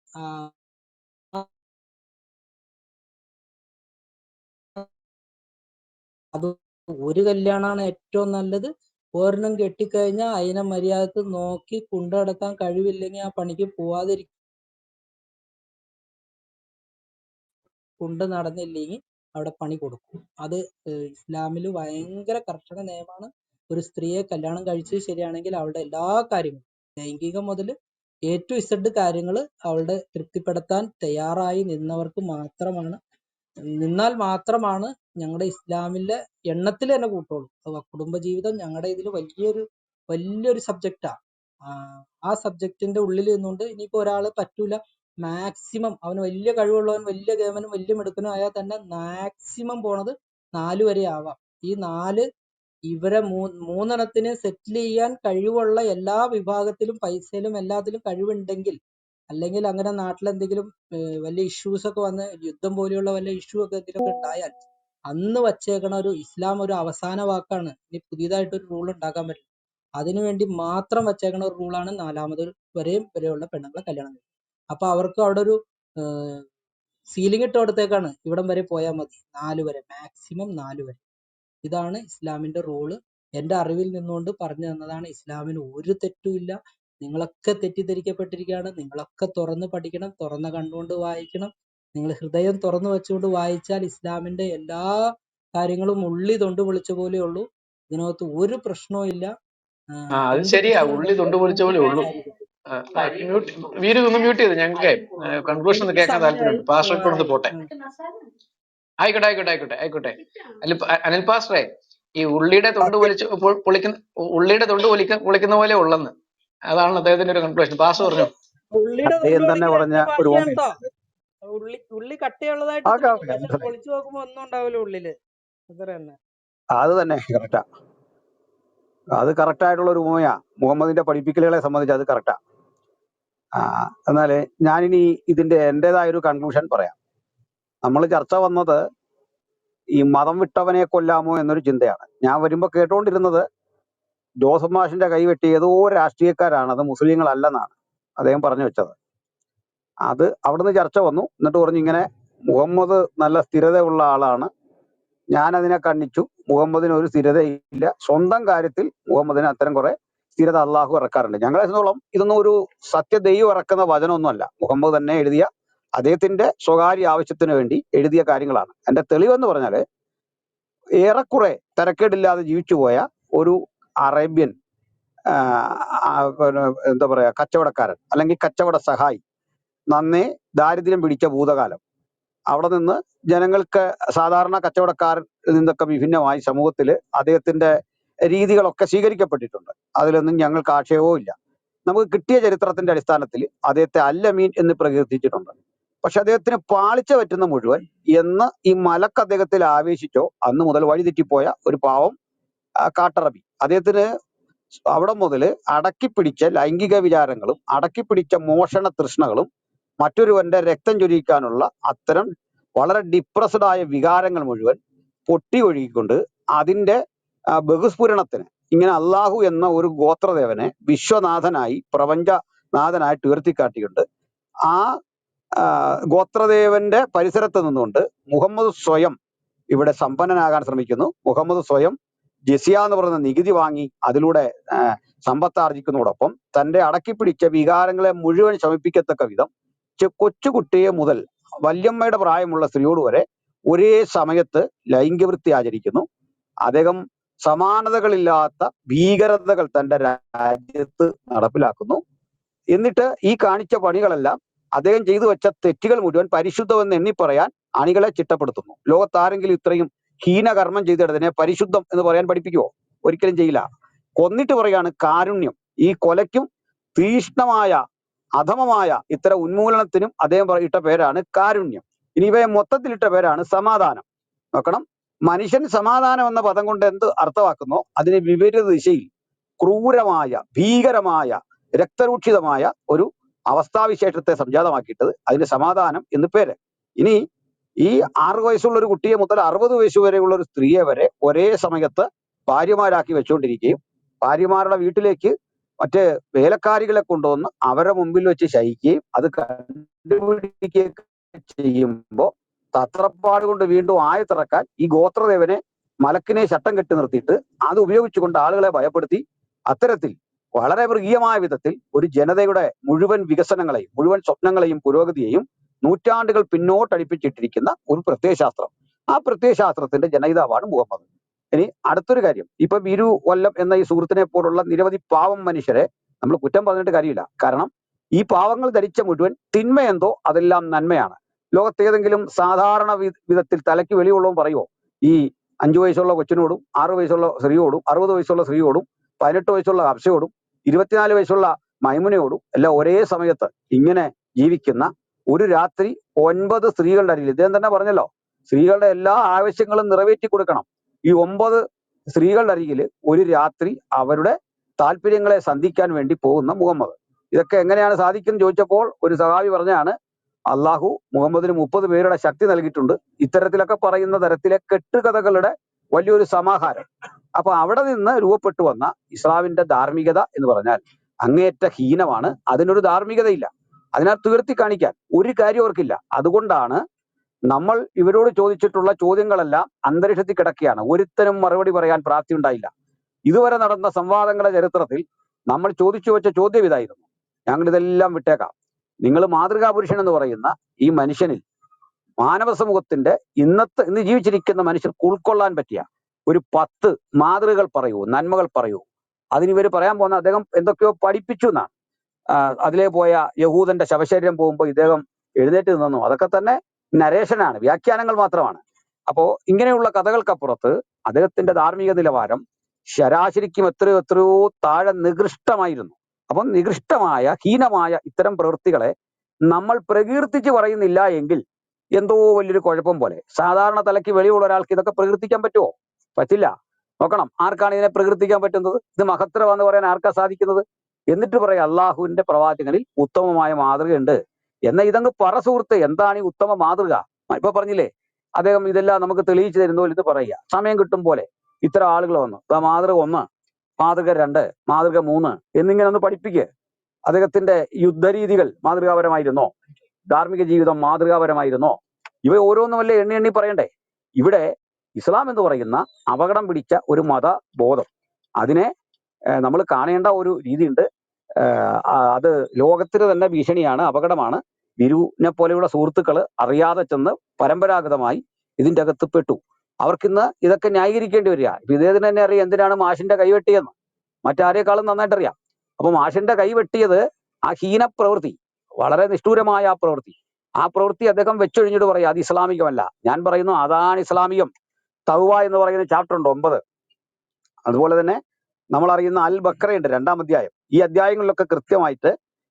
അത് ഒരു കല്യാണമാണ് ഏറ്റവും നല്ലത്. ഒരെണ്ണം കെട്ടിക്കഴിഞ്ഞാൽ അതിനെ മര്യാദക്ക് നോക്കി കൊണ്ടുനടക്കാൻ കഴിവില്ലെങ്കിൽ ആ പണിക്ക് പോവാതിരിക്കും. കൊണ്ട് നടന്നില്ലെങ്കിൽ അവിടെ പണി കൊടുക്കും. അത് ഇസ്ലാമിൽ ഭയങ്കര കർശന നിയമമാണ്. ഒരു സ്ത്രീയെ കല്യാണം കഴിച്ചത് ശരിയാണെങ്കിൽ അവളുടെ എല്ലാ കാര്യങ്ങളും ലൈംഗികം മുതൽ A to Z കാര്യങ്ങൾ അവളുടെ തൃപ്തിപ്പെടുത്താൻ തയ്യാറായി നിന്നാൽ മാത്രമാണ് ഞങ്ങളുടെ ഇസ്ലാമിലെ എണ്ണത്തിൽ തന്നെ കൂട്ടുള്ളൂ. കുടുംബജീവിതം ഞങ്ങളുടെ ഇതിൽ വലിയൊരു സബ്ജക്റ്റാ. ആ സബ്ജക്റ്റിന്റെ ഉള്ളിൽ നിന്നുകൊണ്ട് ഇനിയിപ്പോ ഒരാള് പറ്റൂല, മാക്സിമം അവന് വലിയ കഴിവുള്ളവൻ, വലിയ കേമനും വലിയ മിടുക്കനും ആയാൽ തന്നെ മാക്സിമം പോണത് 4 വരെ ആവാം. ഈ 4 ഇവരെ മൂന്നെണ്ണത്തിന് സെറ്റിൽ ചെയ്യാൻ കഴിവുള്ള എല്ലാ വിഭാഗത്തിലും പൈസയിലും എല്ലാത്തിലും കഴിവുണ്ടെങ്കിൽ, അല്ലെങ്കിൽ അങ്ങനെ നാട്ടിലെന്തെങ്കിലും വലിയ ഇഷ്യൂസ് ഒക്കെ വന്ന് യുദ്ധം പോലെയുള്ള വല്ല ഇഷ്യൂ ഒക്കെ എന്തെങ്കിലുമൊക്കെ ഉണ്ടായാൽ അന്ന് വച്ചേക്കണ ഒരു ഇസ്ലാം ഒരു അവസാന വാക്കാണ്. ഇനി പുതിയതായിട്ടൊരു റൂൾ ഉണ്ടാക്കാൻ പറ്റില്ല. അതിനുവേണ്ടി മാത്രം വച്ചേക്കണ ഒരു റൂളാണ് 4ാമത് വരെയുള്ള പെണ്ണുങ്ങളെ കല്യാണം കഴിക്കുക. അപ്പൊ അവർക്ക് അവിടെ ഒരു സീലിംഗ് ഇട്ട് കൊടുത്തേക്കാണ്, ഇവിടം വരെ പോയാൽ മതി, 4 വരെ, മാക്സിമം 4 വരെ. ഇതാണ് ഇസ്ലാമിന്റെ റൂള്. എന്റെ അറിവിൽ നിന്നുകൊണ്ട് പറഞ്ഞു തന്നതാണ്. ഇസ്ലാമിന് ഒരു തെറ്റുമില്ല. നിങ്ങളൊക്കെ തെറ്റിദ്ധരിക്കപ്പെട്ടിരിക്കുകയാണ്. നിങ്ങളൊക്കെ തുറന്ന് പഠിക്കണം, തുറന്ന കണ്ണുകൊണ്ട് വായിക്കണം. നിങ്ങൾ ഹൃദയം തുറന്നു വെച്ചുകൊണ്ട് വായിച്ചാൽ ഇസ്ലാമിന്റെ എല്ലാ കാര്യങ്ങളും ഉള്ളി തൊണ്ട് പൊളിച്ച പോലെ ഉള്ളൂ. ഇതിനകത്ത് ഒരു പ്രശ്നവും ഇല്ല. അത് എന്ത് ശരിയാ, പ്രശ്നം ഉള്ളി തൊണ്ട് ഉണ്ടെങ്കിലും പൊളിച്ച പോലെ നമുക്ക് ഉള്ളൂ. പരിഹരിക്കാം. വീര് ഒന്ന് മ്യൂട്ട് ചെയ്ത്, ഞങ്ങൾക്ക് കൺക്ലൂഷൻ എനിക്ക് കേൾക്കാൻ സമയമായി താല്പര്യമുണ്ട്. പാസ്റ്റർ ഇപ്പോൾ ഒന്ന് പോവാനായി. പോട്ടെ. ആയിക്കോട്ടെ. അനിൽ പാസ്റ്ററെ, ഈ ഉള്ളിയുടെ തൊണ്ട് പൊളിക്കുന്ന പോലെ ഉള്ളെന്ന്, അതാണ് അദ്ദേഹത്തിന്റെ ഒരു കൺക്ലൂഷൻ. പാസ്റ്റർ പറഞ്ഞു. ഉള്ളിയുടെ തൊണ്ട് അദ്ദേഹം തന്നെ പൊളിക്കുന്ന പറഞ്ഞ എന്റെ ഒരു ഭാഷയാണ് ഓമയാണ്. കേട്ടോ. ഉള്ളി കട്ടിയുള്ളതായിട്ട് ഓക്കെ തോന്നും, ഓക്കെ പക്ഷെ മനസ്സിലായി. പൊളിച്ചു നോക്കുമ്പോ ഒന്നും ഉണ്ടാവില്ല ഉള്ളില്. അത്ര തന്നെ. അത് തന്നെ കറക്റ്റാ. അത് കറക്റ്റ് ആയിട്ടുള്ള ഒരു ഉപമയാ. മുഹമ്മദിന്റെ പഠിപ്പിക്കലുകളെ സംബന്ധിച്ച് അത് കറക്റ്റാ. എന്നാല് ഞാനിനി ഇതിന്റെ എന്റേതായ ഒരു കൺക്ലൂഷൻ പറയാം. നമ്മൾ ചർച്ച വന്നത് ഈ മതം വിട്ടവനെ കൊല്ലാമോ എന്നൊരു ചിന്തയാണ്. ഞാൻ വരുമ്പോ കേട്ടോണ്ടിരുന്നത് ജോസഫ് മാഷിന്റെ കൈവെട്ടി ഏതോ രാഷ്ട്രീയക്കാരാണ്, അത് മുസ്ലിങ്ങളല്ലെന്നാണ് അദ്ദേഹം പറഞ്ഞു വെച്ചത്. അത് അവിടുന്ന് ചർച്ച വന്നു. എന്നിട്ട് പറഞ്ഞു ഇങ്ങനെ മുഹമ്മദ് നല്ല സ്ഥിരതയുള്ള ആളാണ്, ഞാൻ അതിനെ കണ്ണിച്ചു, മുഹമ്മദിന് ഒരു സ്ഥിരതയില്ല, സ്വന്തം കാര്യത്തിൽ മുഹമ്മദിന് അത്തരം കുറെ സ്ഥിരത അള്ളാഹു ഇറക്കാറുണ്ട്. ഞങ്ങളെ സംബന്ധിച്ചോളം ഇതൊന്നും ഒരു സത്യദൈവം ഇറക്കുന്ന വചനമൊന്നുമല്ല, മുഹമ്മദ് തന്നെ എഴുതിയ അദ്ദേഹത്തിന്റെ സ്വകാര്യ ആവശ്യത്തിന് വേണ്ടി എഴുതിയ കാര്യങ്ങളാണ്. എന്റെ തെളിവെന്ന് പറഞ്ഞാല് ഏറെക്കുറെ തിരക്കേടില്ലാതെ ജീവിച്ചു പോയ ഒരു അറേബ്യൻ പിന്നെ എന്താ പറയാ കച്ചവടക്കാരൻ അല്ലെങ്കിൽ കച്ചവട സഹായി, നന്നേ ദാരിദ്ര്യം പിടിച്ച ഭൂതകാലം, അവിടെ നിന്ന് ജനങ്ങൾക്ക് സാധാരണ കച്ചവടക്കാരിൽ നിന്നൊക്കെ വിഭിന്നമായി സമൂഹത്തിൽ അദ്ദേഹത്തിന്റെ രീതികളൊക്കെ സ്വീകരിക്കപ്പെട്ടിട്ടുണ്ട്. അതിലൊന്നും ഞങ്ങൾക്ക് ആക്ഷേപവും ഇല്ല. നമുക്ക് കിട്ടിയ ചരിത്രത്തിന്റെ അടിസ്ഥാനത്തിൽ അദ്ദേഹത്തെ അല്ലമീൻ എന്ന് പ്രകീർത്തിച്ചിട്ടുണ്ട്. പക്ഷെ അദ്ദേഹത്തിന് പാളിച്ച പറ്റുന്ന മുഴുവൻ എന്ന് ഈ മലക്ക് അദ്ദേഹത്തിൽ ആവേശിച്ചോ അന്ന് മുതൽ വഴിതെറ്റിപ്പോയ ഒരു പാവം കാട്ടറബി. അദ്ദേഹത്തിന് അവിടെ മുതൽ അടക്കിപ്പിടിച്ച ലൈംഗിക വിചാരങ്ങളും അടക്കിപ്പിടിച്ച മോഷണ തൃഷ്ണകളും മറ്റൊരുവന്റെ രക്തം ചൊരിയിക്കാനുള്ള അത്തരം വളരെ ഡിപ്രസ്ഡ് ആയ വികാരങ്ങൾ മുഴുവൻ പൊട്ടി ഒഴുകിക്കൊണ്ട് അതിന്റെ ബഹുസ്ഫുരണത്തിന് ഇങ്ങനെ അള്ളാഹു എന്ന ഒരു ഗോത്രദേവനെ വിശ്വനാഥനായി പ്രപഞ്ചനാഥനായിട്ട് ഉയർത്തിക്കാട്ടിയുണ്ട്. ആ ഗോത്രദേവന്റെ പരിസരത്ത് നിന്നുകൊണ്ട് മുഹമ്മദ് സ്വയം ഇവിടെ സമ്പന്നനാകാൻ ശ്രമിക്കുന്നു. മുഹമ്മദ് സ്വയം ജസിയ എന്ന് പറയുന്ന നികുതി വാങ്ങി അതിലൂടെ സമ്പത്താർജിക്കുന്നതോടൊപ്പം തന്റെ അടക്കിപ്പിടിച്ച വികാരങ്ങളെ മുഴുവൻ ശമിപ്പിക്കത്തക്ക വിധം കൊച്ചുകുട്ടിയെ മുതൽ വല്യമ്മയുടെ പ്രായമുള്ള സ്ത്രീയോട് വരെ ഒരേ സമയത്ത് ലൈംഗികവൃത്തി ആചരിക്കുന്നു. അദ്ദേഹം സമാനതകളില്ലാത്ത ഭീകരതകൾ തന്റെ രാജ്യത്ത് നടപ്പിലാക്കുന്നു. എന്നിട്ട് ഈ കാണിച്ച പണികളെല്ലാം, അദ്ദേഹം ചെയ്തു വെച്ച തെറ്റുകൾ മുഴുവൻ പരിശുദ്ധമെന്ന് എണ്ണി പറയാൻ അണികളെ ചിട്ടപ്പെടുത്തുന്നു. ലോകത്താരെങ്കിലും ഇത്രയും ഹീനകർമ്മം ചെയ്തിടതിനെ പരിശുദ്ധം എന്ന് പറയാൻ പഠിപ്പിക്കുവോ? ഒരിക്കലും ചെയ്യില്ല. കൊന്നിട്ട് പറയാണ് കാരുണ്യം. ഈ കൊലയ്ക്കും തീഷ്ണമായ അധമമായ ഇത്തരം ഉന്മൂലനത്തിനും അദ്ദേഹം ഇട്ട പേരാണ് കാരുണ്യം. ഇനി ഇവയെ മൊത്തത്തിലിട്ട പേരാണ് സമാധാനം. നോക്കണം, മനുഷ്യൻ സമാധാനം എന്ന പദം കൊണ്ട് എന്ത് അർത്ഥമാക്കുന്നോ അതിന് വിപരീത ദിശയിൽ ക്രൂരമായ ഭീകരമായ രക്തരൂക്ഷിതമായ ഒരു അവസ്ഥാവിശേഷത്തെ സംജാതമാക്കിയിട്ട് അതിന് സമാധാനം എന്ന് പേര്. ഇനി ഈ 6 വയസ്സുള്ള ഒരു കുട്ടിയെ മുതൽ 60 വയസ്സ് വരെയുള്ള ഒരു സ്ത്രീയെ വരെ ഒരേ സമയത്ത് ഭാര്യമാരാക്കി വെച്ചുകൊണ്ടിരിക്കുകയും ഭാര്യമാരുടെ വീട്ടിലേക്ക് മറ്റ് വേലക്കാരികളെ കൊണ്ടുവന്ന് അവരുടെ മുമ്പിൽ വെച്ച് ശയിക്കുകയും അത് കണ്ടുപിടിക്കുകയും ചെയ്യുമ്പോൾ തത്രപ്പാട് കൊണ്ട് വീണ്ടും ആയത്തിറക്കാൻ ഈ ഗോത്രദേവനെ മലക്കിനെ ശട്ടം കെട്ടി നിർത്തിയിട്ട് അത് ഉപയോഗിച്ചുകൊണ്ട് ആളുകളെ ഭയപ്പെടുത്തി അത്തരത്തിൽ വളരെ മൃഗീയമായ വിധത്തിൽ ഒരു ജനതയുടെ മുഴുവൻ വികസനങ്ങളെയും മുഴുവൻ സ്വപ്നങ്ങളെയും പുരോഗതിയെയും നൂറ്റാണ്ടുകൾ പിന്നോട്ടടിപ്പിച്ചിട്ടിരിക്കുന്ന ഒരു പ്രത്യയശാസ്ത്രം. ആ പ്രത്യയശാസ്ത്രത്തിന്റെ ജനയിതാവാണ് മുഹമ്മദ്. ഇനി അടുത്തൊരു കാര്യം, ഇപ്പൊ ബിരു കൊല്ലം എന്ന ഈ സുഹൃത്തിനെ പോലുള്ള നിരവധി പാവം മനുഷ്യരെ നമ്മൾ കുറ്റം പറഞ്ഞിട്ട് കാര്യമില്ല. കാരണം ഈ പാവങ്ങൾ ധരിച്ച മുഴുവൻ തിന്മയെന്തോ അതെല്ലാം നന്മയാണ്. ലോകത്തേതെങ്കിലും സാധാരണ വിധത്തിൽ തലയ്ക്ക് വെളിയുള്ളവൻ പറയുമോ ഈ 5 വയസ്സുള്ള കൊച്ചിനോടും 6 വയസ്സുള്ള സ്ത്രീയോടും 60 വയസ്സുള്ള സ്ത്രീയോടും 18 വയസ്സുള്ള ഹർഷയോടും 24 വയസ്സുള്ള മൈമുനയോടും എല്ലാം ഒരേ സമയത്ത് ഇങ്ങനെ ജീവിക്കുന്ന ഒരു രാത്രി 9 സ്ത്രീകളുടെ അരികിൽ ഇദ്ദേഹം തന്നെ പറഞ്ഞല്ലോ, സ്ത്രീകളുടെ എല്ലാ ആവശ്യങ്ങളും നിറവേറ്റി കൊടുക്കണം. ഈ 9 സ്ത്രീകളുടെ അരികിൽ ഒരു രാത്രി അവരുടെ താല്പര്യങ്ങളെ സന്ധിക്കാൻ വേണ്ടി പോകുന്ന മുഹമ്മദ്. ഇതൊക്കെ എങ്ങനെയാണ് സാധിക്കുന്നത് ചോദിച്ചപ്പോൾ ഒരു സഹാബി പറഞ്ഞാണ്, അള്ളാഹു മുഹമ്മദിന് 30 പേരുടെ ശക്തി നൽകിയിട്ടുണ്ട്, ഇത്തരത്തിലൊക്കെ പറയുന്ന തരത്തിലെ കെട്ടുകഥകളുടെ വലിയൊരു സമാഹാരം. അപ്പൊ അവിടെ നിന്ന് രൂപപ്പെട്ടു വന്ന ഇസ്ലാമിന്റെ ധാർമ്മികത എന്ന് പറഞ്ഞാൽ അങ്ങേയറ്റ ഹീനമാണ്. അതിനൊരു ധാർമ്മികതയില്ല, അതിനകത്ത് ഉയർത്തി കാണിക്കാൻ ഒരു കാര്യം അവർക്കില്ല. അതുകൊണ്ടാണ് നമ്മൾ ഇവരോട് ചോദിച്ചിട്ടുള്ള ചോദ്യങ്ങളെല്ലാം അന്തരീക്ഷത്തിൽ കിടക്കുകയാണ്. ഒരുത്തനും മറുപടി പറയാൻ പ്രാപ്തി ഉണ്ടായില്ല. ഇതുവരെ നടന്ന സംവാദങ്ങളുടെ ചരിത്രത്തിൽ നമ്മൾ ചോദിച്ചു വെച്ച ചോദ്യം ഇതായിരുന്നു, ഞങ്ങൾ ഇതെല്ലാം വിട്ടേക്കാം, നിങ്ങൾ മാതൃകാ പുരുഷൻ എന്ന് പറയുന്ന ഈ മനുഷ്യനിൽ മാനവ സമൂഹത്തിന്റെ ഇന്ന് ജീവിച്ചിരിക്കുന്ന മനുഷ്യർക്ക് ഉൾക്കൊള്ളാൻ പറ്റിയ ഒരു 10 മാതൃകകൾ പറയൂ, നന്മകൾ പറയൂ. അതിനിവർ പറയാൻ പോകുന്ന അദ്ദേഹം എന്തൊക്കെയോ പഠിപ്പിച്ചു എന്നാണ്. അതിലേ പോയ യഹൂദന്റെ ശവശരീരം പോകുമ്പോൾ ഇദ്ദേഹം എഴുന്നേറ്റ് നിന്നു. അതൊക്കെ തന്നെ നരേഷനാണ്, വ്യാഖ്യാനങ്ങൾ മാത്രമാണ്. അപ്പോ ഇങ്ങനെയുള്ള കഥകൾക്കപ്പുറത്ത് അദ്ദേഹത്തിന്റെ ധാർമ്മിക നിലവാരം ശരാശരിക്കും എത്രയോ താഴെ നികൃഷ്ടമായിരുന്നു. അപ്പം നികൃഷ്ടമായ ഹീനമായ ഇത്തരം പ്രവൃത്തികളെ നമ്മൾ പ്രകീർത്തിച്ച് പറയുന്നില്ല എങ്കിൽ എന്തോ വലിയൊരു കുഴപ്പം പോലെ. സാധാരണ തലയ്ക്ക് വെളിയുള്ള ഒരാൾക്ക് ഇതൊക്കെ പ്രകീർത്തിക്കാൻ പറ്റുമോ? പറ്റില്ല. നോക്കണം, ആർക്കാണ് ഇതിനെ പ്രകീർത്തിക്കാൻ പറ്റുന്നത്? ഇത് മഹത്തരമാണെന്ന് പറയാൻ ആർക്കാ സാധിക്കുന്നത്? എന്നിട്ട് പറയാം അള്ളാഹുവിന്റെ പ്രവാചകനിൽ ഉത്തമമായ മാതൃകയുണ്ട് എന്ന ഇതങ്ങ് പറ സുഹൃത്ത്. എന്താണ് ഈ ഉത്തമ മാതൃക? ഇപ്പൊ പറഞ്ഞില്ലേ, അദ്ദേഹം ഇതെല്ലാം നമുക്ക് തെളിയിച്ചു തരുന്നോ ഇത് പറയുക. സമയം കിട്ടും പോലെ ഇത്തരം ആളുകൾ വന്നു, മാതൃക 1, മാതൃക 2, മാതൃക 3 എന്നിങ്ങനെ ഒന്ന് പഠിപ്പിക്കുക. അദ്ദേഹത്തിന്റെ യുദ്ധരീതികൾ മാതൃകാപരമായിരുന്നോ? ധാർമ്മിക ജീവിതം മാതൃകാപരമായിരുന്നോ? ഇവ ഓരോന്നുമല്ലേ എണ്ണി എണ്ണി പറയണ്ടേ? ഇവിടെ ഇസ്ലാം എന്ന് പറയുന്ന അപകടം പിടിച്ച ഒരു മതബോധം, അതിനെ നമ്മൾ കാണേണ്ട ഒരു രീതിയുണ്ട്. അത് ലോകത്തിന് തന്നെ ഭീഷണിയാണ്, അപകടമാണ്. ബിരുവിനെ പോലെയുള്ള സുഹൃത്തുക്കൾ അറിയാതെ ചെന്ന് പരമ്പരാഗതമായി ഇതിന്റെ അകത്ത് പെട്ടു. അവർക്കിന്ന് ഇതൊക്കെ ന്യായീകരിക്കേണ്ടി വരിക. ഇപ്പൊ ഇദ്ദേഹത്തിന് തന്നെ അറിയാം എന്തിനാണ് മാഷിന്റെ കൈവെട്ടിയെന്ന്, മറ്റാരേക്കാളും നന്നായിട്ട് അറിയാം. അപ്പൊ മാഷിന്റെ കൈവെട്ടിയത് ആ ഹീന പ്രവൃത്തി, വളരെ നിഷ്ഠൂരമായ ആ പ്രവൃത്തി അദ്ദേഹം വെച്ചൊഴിഞ്ഞിട്ട് പറയാം അത് ഇസ്ലാമികമല്ല. ഞാൻ പറയുന്നു അതാണ് ഇസ്ലാമികം. തൗബ എന്ന് പറയുന്ന ചാപ്റ്റർ ഉണ്ട് 9. അതുപോലെ തന്നെ നമ്മൾ അറിയുന്ന അൽ ബക്കറയുണ്ട് 2-ാം അധ്യായം. ഈ അധ്യായങ്ങളിലൊക്കെ കൃത്യമായിട്ട്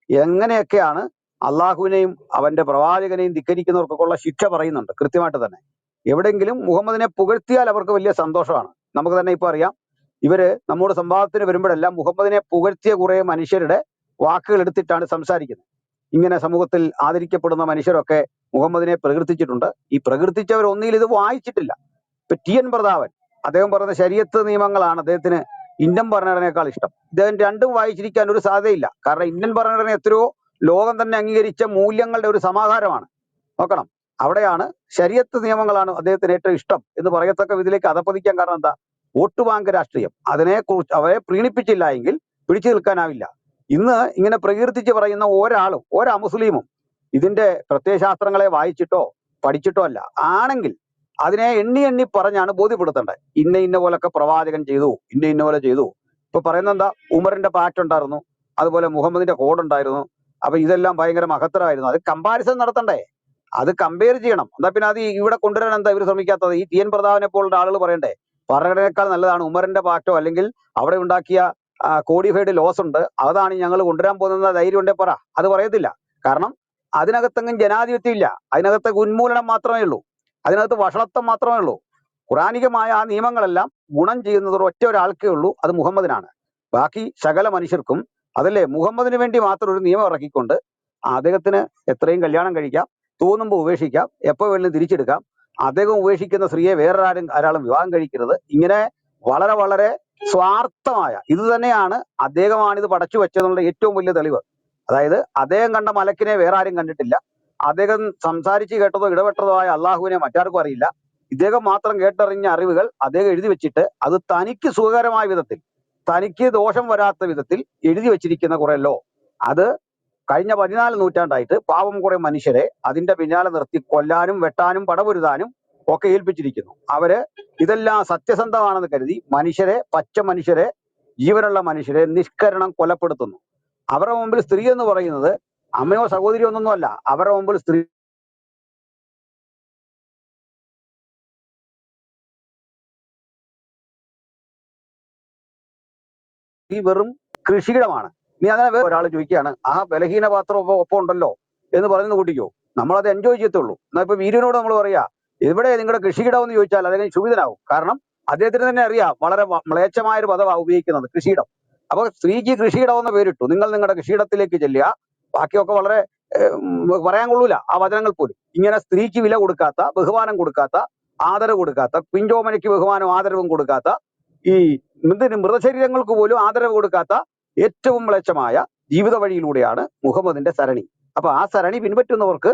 എങ്ങനെയൊക്കെയാണ് അള്ളാഹുവിനെയും അവന്റെ പ്രവാചകനെയും ധിക്കരിക്കുന്നവർക്കൊക്കെ ഉള്ള ശിക്ഷ പറയുന്നുണ്ട് കൃത്യമായിട്ട് തന്നെ. എവിടെയെങ്കിലും മുഹമ്മദിനെ പുകഴ്ത്തിയാൽ അവർക്ക് വലിയ സന്തോഷമാണ്. നമുക്ക് തന്നെ ഇപ്പൊ അറിയാം, ഇവര് നമ്മുടെ സംവാദത്തിന് വരുമ്പോഴെല്ലാം മുഹമ്മദിനെ പുകഴ്ത്തിയ കുറെ മനുഷ്യരുടെ വാക്കുകൾ എടുത്തിട്ടാണ് സംസാരിക്കുന്നത്. ഇങ്ങനെ സമൂഹത്തിൽ ആദരിക്കപ്പെടുന്ന മനുഷ്യരൊക്കെ മുഹമ്മദിനെ പ്രകീർത്തിച്ചിട്ടുണ്ട്. ഈ പ്രകീർത്തിച്ചവർ ഒന്നിൽ ഇത് വായിച്ചിട്ടില്ല. ഇപ്പൊ TN പ്രതാപൻ അദ്ദേഹം പറയുന്ന ശരീഅത്ത് നിയമങ്ങളാണ് അദ്ദേഹത്തിന് ഇന്ത്യൻ ഭരണഘടനയേക്കാൾ ഇഷ്ടം. ഇദ്ദേഹം രണ്ടും വായിച്ചിരിക്കാൻ ഒരു സാധ്യതയില്ല. കാരണം ഇന്ത്യൻ ഭരണഘടന എത്രയോ ലോകം തന്നെ അംഗീകരിച്ച മൂല്യങ്ങളുടെ ഒരു സമാഹാരമാണ്. നോക്കണം, അവിടെയാണ് ശരീഅത്ത് നിയമങ്ങളാണ് അദ്ദേഹത്തിന് ഏറ്റവും ഇഷ്ടം എന്ന് പറയത്തക്ക വിധത്തിലേക്ക് അധപ്പതിക്കാൻ കാരണം എന്താ? വോട്ട് ബാങ്ക് രാഷ്ട്രീയം. അതിനെക്കുറിച്ച് അവരെ പ്രീണിപ്പിച്ചില്ല എങ്കിൽ പിടിച്ചു നിൽക്കാനാവില്ല. ഇന്ന് ഇങ്ങനെ പ്രകീർത്തിച്ച് പറയുന്ന ഒരാളും ഒരമുസ്ലിമും ഇതിന്റെ പ്രത്യയശാസ്ത്രങ്ങളെ വായിച്ചിട്ടോ പഠിച്ചിട്ടോ അല്ല. ആണെങ്കിൽ അതിനെ എണ്ണി എണ്ണി പറഞ്ഞാണ് ബോധ്യപ്പെടുത്തേണ്ടത്. ഇന്ന പോലൊക്കെ പ്രവാചകൻ ചെയ്തു, ഇന്ന പോലെ ചെയ്തു. ഇപ്പൊ പറയുന്നത് എന്താ? ഉമറിന്റെ പാറ്റ് ഉണ്ടായിരുന്നു, അതുപോലെ മുഹമ്മദിന്റെ കോഡ് ഉണ്ടായിരുന്നു. അപ്പൊ ഇതെല്ലാം ഭയങ്കര മഹത്തരമായിരുന്നു. അത് കമ്പാരിസൺ നടത്തണ്ടേ? അത് കമ്പയർ ചെയ്യണം. എന്താ പിന്നെ അത് ഇവിടെ കൊണ്ടുവരാൻ എന്താ ഇവർ ശ്രമിക്കാത്തത്? ഈ TN പ്രതാപനെ പോലുള്ള ആളുകൾ പറയണ്ടേ ഭരണഘടനയേക്കാൾ നല്ലതാണ് ഉമറിന്റെ പാറ്റോ അല്ലെങ്കിൽ അവിടെ ഉണ്ടാക്കിയ കോഡിഫൈഡ് ലോസ് ഉണ്ട്, അതാണ് ഞങ്ങൾ കൊണ്ടുവരാൻ പോകുന്ന ധൈര്യം ഉണ്ടേ പറ. അത് പറയത്തില്ല. കാരണം അതിനകത്തെങ്ങും ജനാധിപത്യം ഇല്ല. അതിനകത്ത് ഉന്മൂലനം മാത്രമേ ഉള്ളൂ, അതിനകത്ത് വഷളത്വം മാത്രമേ ഉള്ളൂ. ഖുറാനികമായ ആ നിയമങ്ങളെല്ലാം ഗുണം ചെയ്യുന്നത് ഒറ്റ ഒരാൾക്കേ ഉള്ളൂ, അത് മുഹമ്മദിനാണ്. ബാക്കി സകല മനുഷ്യർക്കും അതല്ലേ മുഹമ്മദിന് വേണ്ടി മാത്രം ഒരു നിയമം ഇറക്കിക്കൊണ്ട് അദ്ദേഹത്തിന് എത്രയും കല്യാണം കഴിക്കാം, തോന്നുമ്പോൾ ഉപേക്ഷിക്കാം, എപ്പോൾ വേണമെങ്കിലും തിരിച്ചെടുക്കാം. അദ്ദേഹം ഉപേക്ഷിക്കുന്ന സ്ത്രീയെ ഒരാളും വിവാഹം കഴിക്കരുത്. ഇങ്ങനെ വളരെ വളരെ സ്വാർത്ഥമായ ഇത് തന്നെയാണ് അദ്ദേഹമാണിത് പടച്ചു വെച്ചതെന്നുള്ള ഏറ്റവും വലിയ തെളിവ്. അതായത് അദ്ദേഹം കണ്ട മലക്കിനെ വേറെ ആരും കണ്ടിട്ടില്ല. അദ്ദേഹം സംസാരിച്ച് കേട്ടതോ ഇടപെട്ടതോ ആയ അള്ളാഹുവിനെ മറ്റാർക്കും അറിയില്ല. ഇദ്ദേഹം മാത്രം കേട്ടറിഞ്ഞ അറിവുകൾ അദ്ദേഹം എഴുതി വെച്ചിട്ട് അത് തനിക്ക് സുഖകരമായ വിധത്തിൽ, തനിക്ക് ദോഷം വരാത്ത വിധത്തിൽ എഴുതി വെച്ചിരിക്കുന്ന കുറെ ലോ, അത് കഴിഞ്ഞ 14 നൂറ്റാണ്ടായിട്ട് പാവം കുറെ മനുഷ്യരെ അതിന്റെ പിന്നാലെ നിർത്തി കൊല്ലാനും വെട്ടാനും പടപൊരുതാനും ഒക്കെ ഏൽപ്പിച്ചിരിക്കുന്നു. അവര് ഇതെല്ലാം സത്യസന്ധമാണെന്ന് കരുതി മനുഷ്യരെ, പച്ച മനുഷ്യരെ, ജീവനുള്ള മനുഷ്യരെ നിഷ്കരണം കൊലപ്പെടുത്തുന്നു. അവരുടെ മുമ്പിൽ സ്ത്രീ എന്ന് പറയുന്നത് അമ്മയോ സഹോദരിയോ ഒന്നൊന്നുമല്ല. അവരുടെ മുമ്പിൽ സ്ത്രീ വെറും കൃഷിയിടമാണ്. നീ അങ്ങനെ വേറെ ഒരാൾ ചോദിക്കുകയാണ്, ആ ബലഹീന പാത്രം ഒപ്പം ഉണ്ടല്ലോ എന്ന് പറയുന്നത് കൂട്ടിക്കോ, നമ്മളത് എൻജോയ് ചെയ്യത്തുള്ളൂ. എന്നാൽ ഇപ്പൊ വീരനോട് നമ്മൾ പറയാ, എവിടെ നിങ്ങളുടെ കൃഷിയിടം എന്ന് ചോദിച്ചാൽ അദ്ദേഹം ക്ഷുഭിതനാവും. കാരണം അദ്ദേഹത്തിന് തന്നെ അറിയാം വളരെ മ്ലേച്ഛമായൊരു പദമാണ് ഉപയോഗിക്കുന്നത്, കൃഷിയിടം. അപ്പൊ സ്ത്രീക്ക് കൃഷിയിടം എന്ന പേരിട്ടു. നിങ്ങൾ നിങ്ങളുടെ കൃഷിയിടത്തിലേക്ക് ചെല്ലുക. ബാക്കിയൊക്കെ വളരെ പറയാൻ കൊള്ളൂല ആ വചനങ്ങൾ പോലും. ഇങ്ങനെ സ്ത്രീക്ക് വില കൊടുക്കാത്ത, ബഹുമാനം കൊടുക്കാത്ത, ആദരവ് കൊടുക്കാത്ത, പിഞ്ചോമനയ്ക്ക് ബഹുമാനവും ആദരവും കൊടുക്കാത്ത, ഈ മൃതശരീരങ്ങൾക്ക് പോലും ആദരവ് കൊടുക്കാത്ത ഏറ്റവും മ്ലേച്ഛമായ ജീവിത വഴിയിലൂടെയാണ് മുഹമ്മദിന്റെ സരണി. അപ്പൊ ആ സരണി പിൻപറ്റുന്നവർക്ക്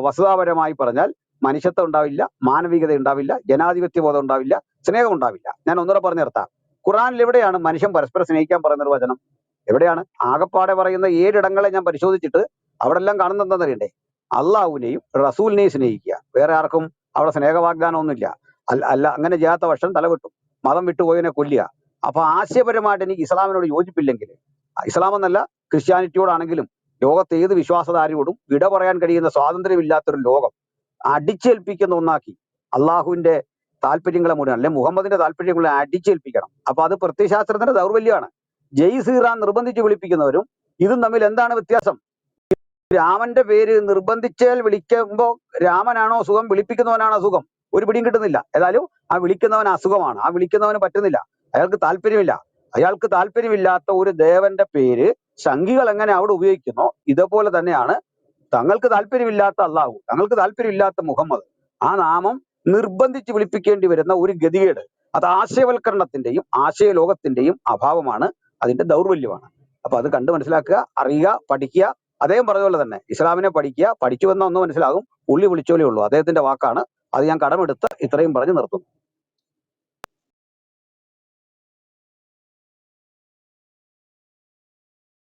വസ്തുതാപരമായി പറഞ്ഞാൽ മനുഷ്യത്വം ഉണ്ടാവില്ല, മാനവികത ഉണ്ടാവില്ല, ജനാധിപത്യ ബോധം ഉണ്ടാവില്ല, സ്നേഹം ഉണ്ടാവില്ല. ഞാൻ ഒന്നുകൂടെ പറഞ്ഞു നിർത്താം. ഖുറാനിൽ എവിടെയാണ് മനുഷ്യൻ പരസ്പരം സ്നേഹിക്കാൻ പറയുന്ന ഒരു വചനം? എവിടെയാണ്? ആകപ്പാടെ പറയുന്ന 7 ഇടങ്ങളെ ഞാൻ പരിശോധിച്ചിട്ട് അവിടെ എല്ലാം കാണുന്നത് എന്താണെന്നറിയണ്ടേ? അള്ളാഹുവിനെയും റസൂലിനെയും സ്നേഹിക്കുക. വേറെ ആർക്കും അവിടെ സ്നേഹവാഗ്ദാനമൊന്നുമില്ല. അല്ല അങ്ങനെ ചെയ്യാത്ത പക്ഷം തലവെട്ടും, മതം വിട്ടുപോയതിനെ കൊല്ലുക. അപ്പൊ ആശയപരമായിട്ട് എനിക്ക് ഇസ്ലാമിനോട് യോജിപ്പില്ലെങ്കിൽ, ഇസ്ലാം എന്നല്ല ക്രിസ്ത്യാനിറ്റിയോടാണെങ്കിലും ലോകത്തെ ഏത് വിശ്വാസധാരയോടും വിട പറയാൻ കഴിയുന്ന സ്വാതന്ത്ര്യമില്ലാത്തൊരു ലോകം അടിച്ചേൽപ്പിക്കുന്ന ഒന്നാക്കി അള്ളാഹുവിന്റെ താല്പര്യങ്ങളെ മുഴുവൻ, അല്ലെ മുഹമ്മദിന്റെ താല്പര്യങ്ങളെ അടിച്ചേൽപ്പിക്കണം. അപ്പൊ അത് പ്രത്യയശാസ്ത്രത്തിന്റെ ദൗർബല്യമാണ്. ജയ് ശ്രീറാം നിർബന്ധിച്ച് വിളിപ്പിക്കുന്നവരും ഇതും തമ്മിൽ എന്താണ് വ്യത്യാസം? രാമന്റെ പേര് നിർബന്ധിച്ചാൽ വിളിക്കുമ്പോ രാമനാണോ സുഖം, വിളിപ്പിക്കുന്നവനാണോ സുഖം? ഒരു പിടിയും കിട്ടുന്നില്ല. ഏതായാലും ആ വിളിക്കുന്നവൻ അസുഖമാണ്, ആ വിളിക്കുന്നവന് പറ്റുന്നില്ല, അയാൾക്ക് താല്പര്യമില്ല. അയാൾക്ക് താല്പര്യമില്ലാത്ത ഒരു ദേവന്റെ പേര് സംഘികൾ എങ്ങനെ അവിടെ ഉപയോഗിക്കുന്നോ ഇതേപോലെ തന്നെയാണ് തങ്ങൾക്ക് താല്പര്യമില്ലാത്ത അള്ളാഹു, തങ്ങൾക്ക് താല്പര്യമില്ലാത്ത മുഹമ്മദ്, ആ നാമം നിർബന്ധിച്ച് വിളിപ്പിക്കേണ്ടി വരുന്ന ഒരു ഗതികേട്. അത് ആശയവൽക്കരണത്തിന്റെയും ആശയലോകത്തിന്റെയും അഭാവമാണ്, അതിന്റെ ദൗർബല്യമാണ്. അപ്പൊ അത് കണ്ട് മനസ്സിലാക്കുക, അറിയുക, പഠിക്കുക. അദ്ദേഹം പറഞ്ഞ പോലെ തന്നെ ഇസ്ലാമിനെ പഠിക്കുക, പഠിച്ചു വന്ന ഒന്ന് മനസ്സിലാകും, ഉള്ളി വിളിച്ചോലേ ഉള്ളൂ. അദ്ദേഹത്തിന്റെ വാക്കാണ്. അത് ഞാൻ കടമെടുത്ത് ഇത്രയും പറഞ്ഞു നിർത്തുന്നു.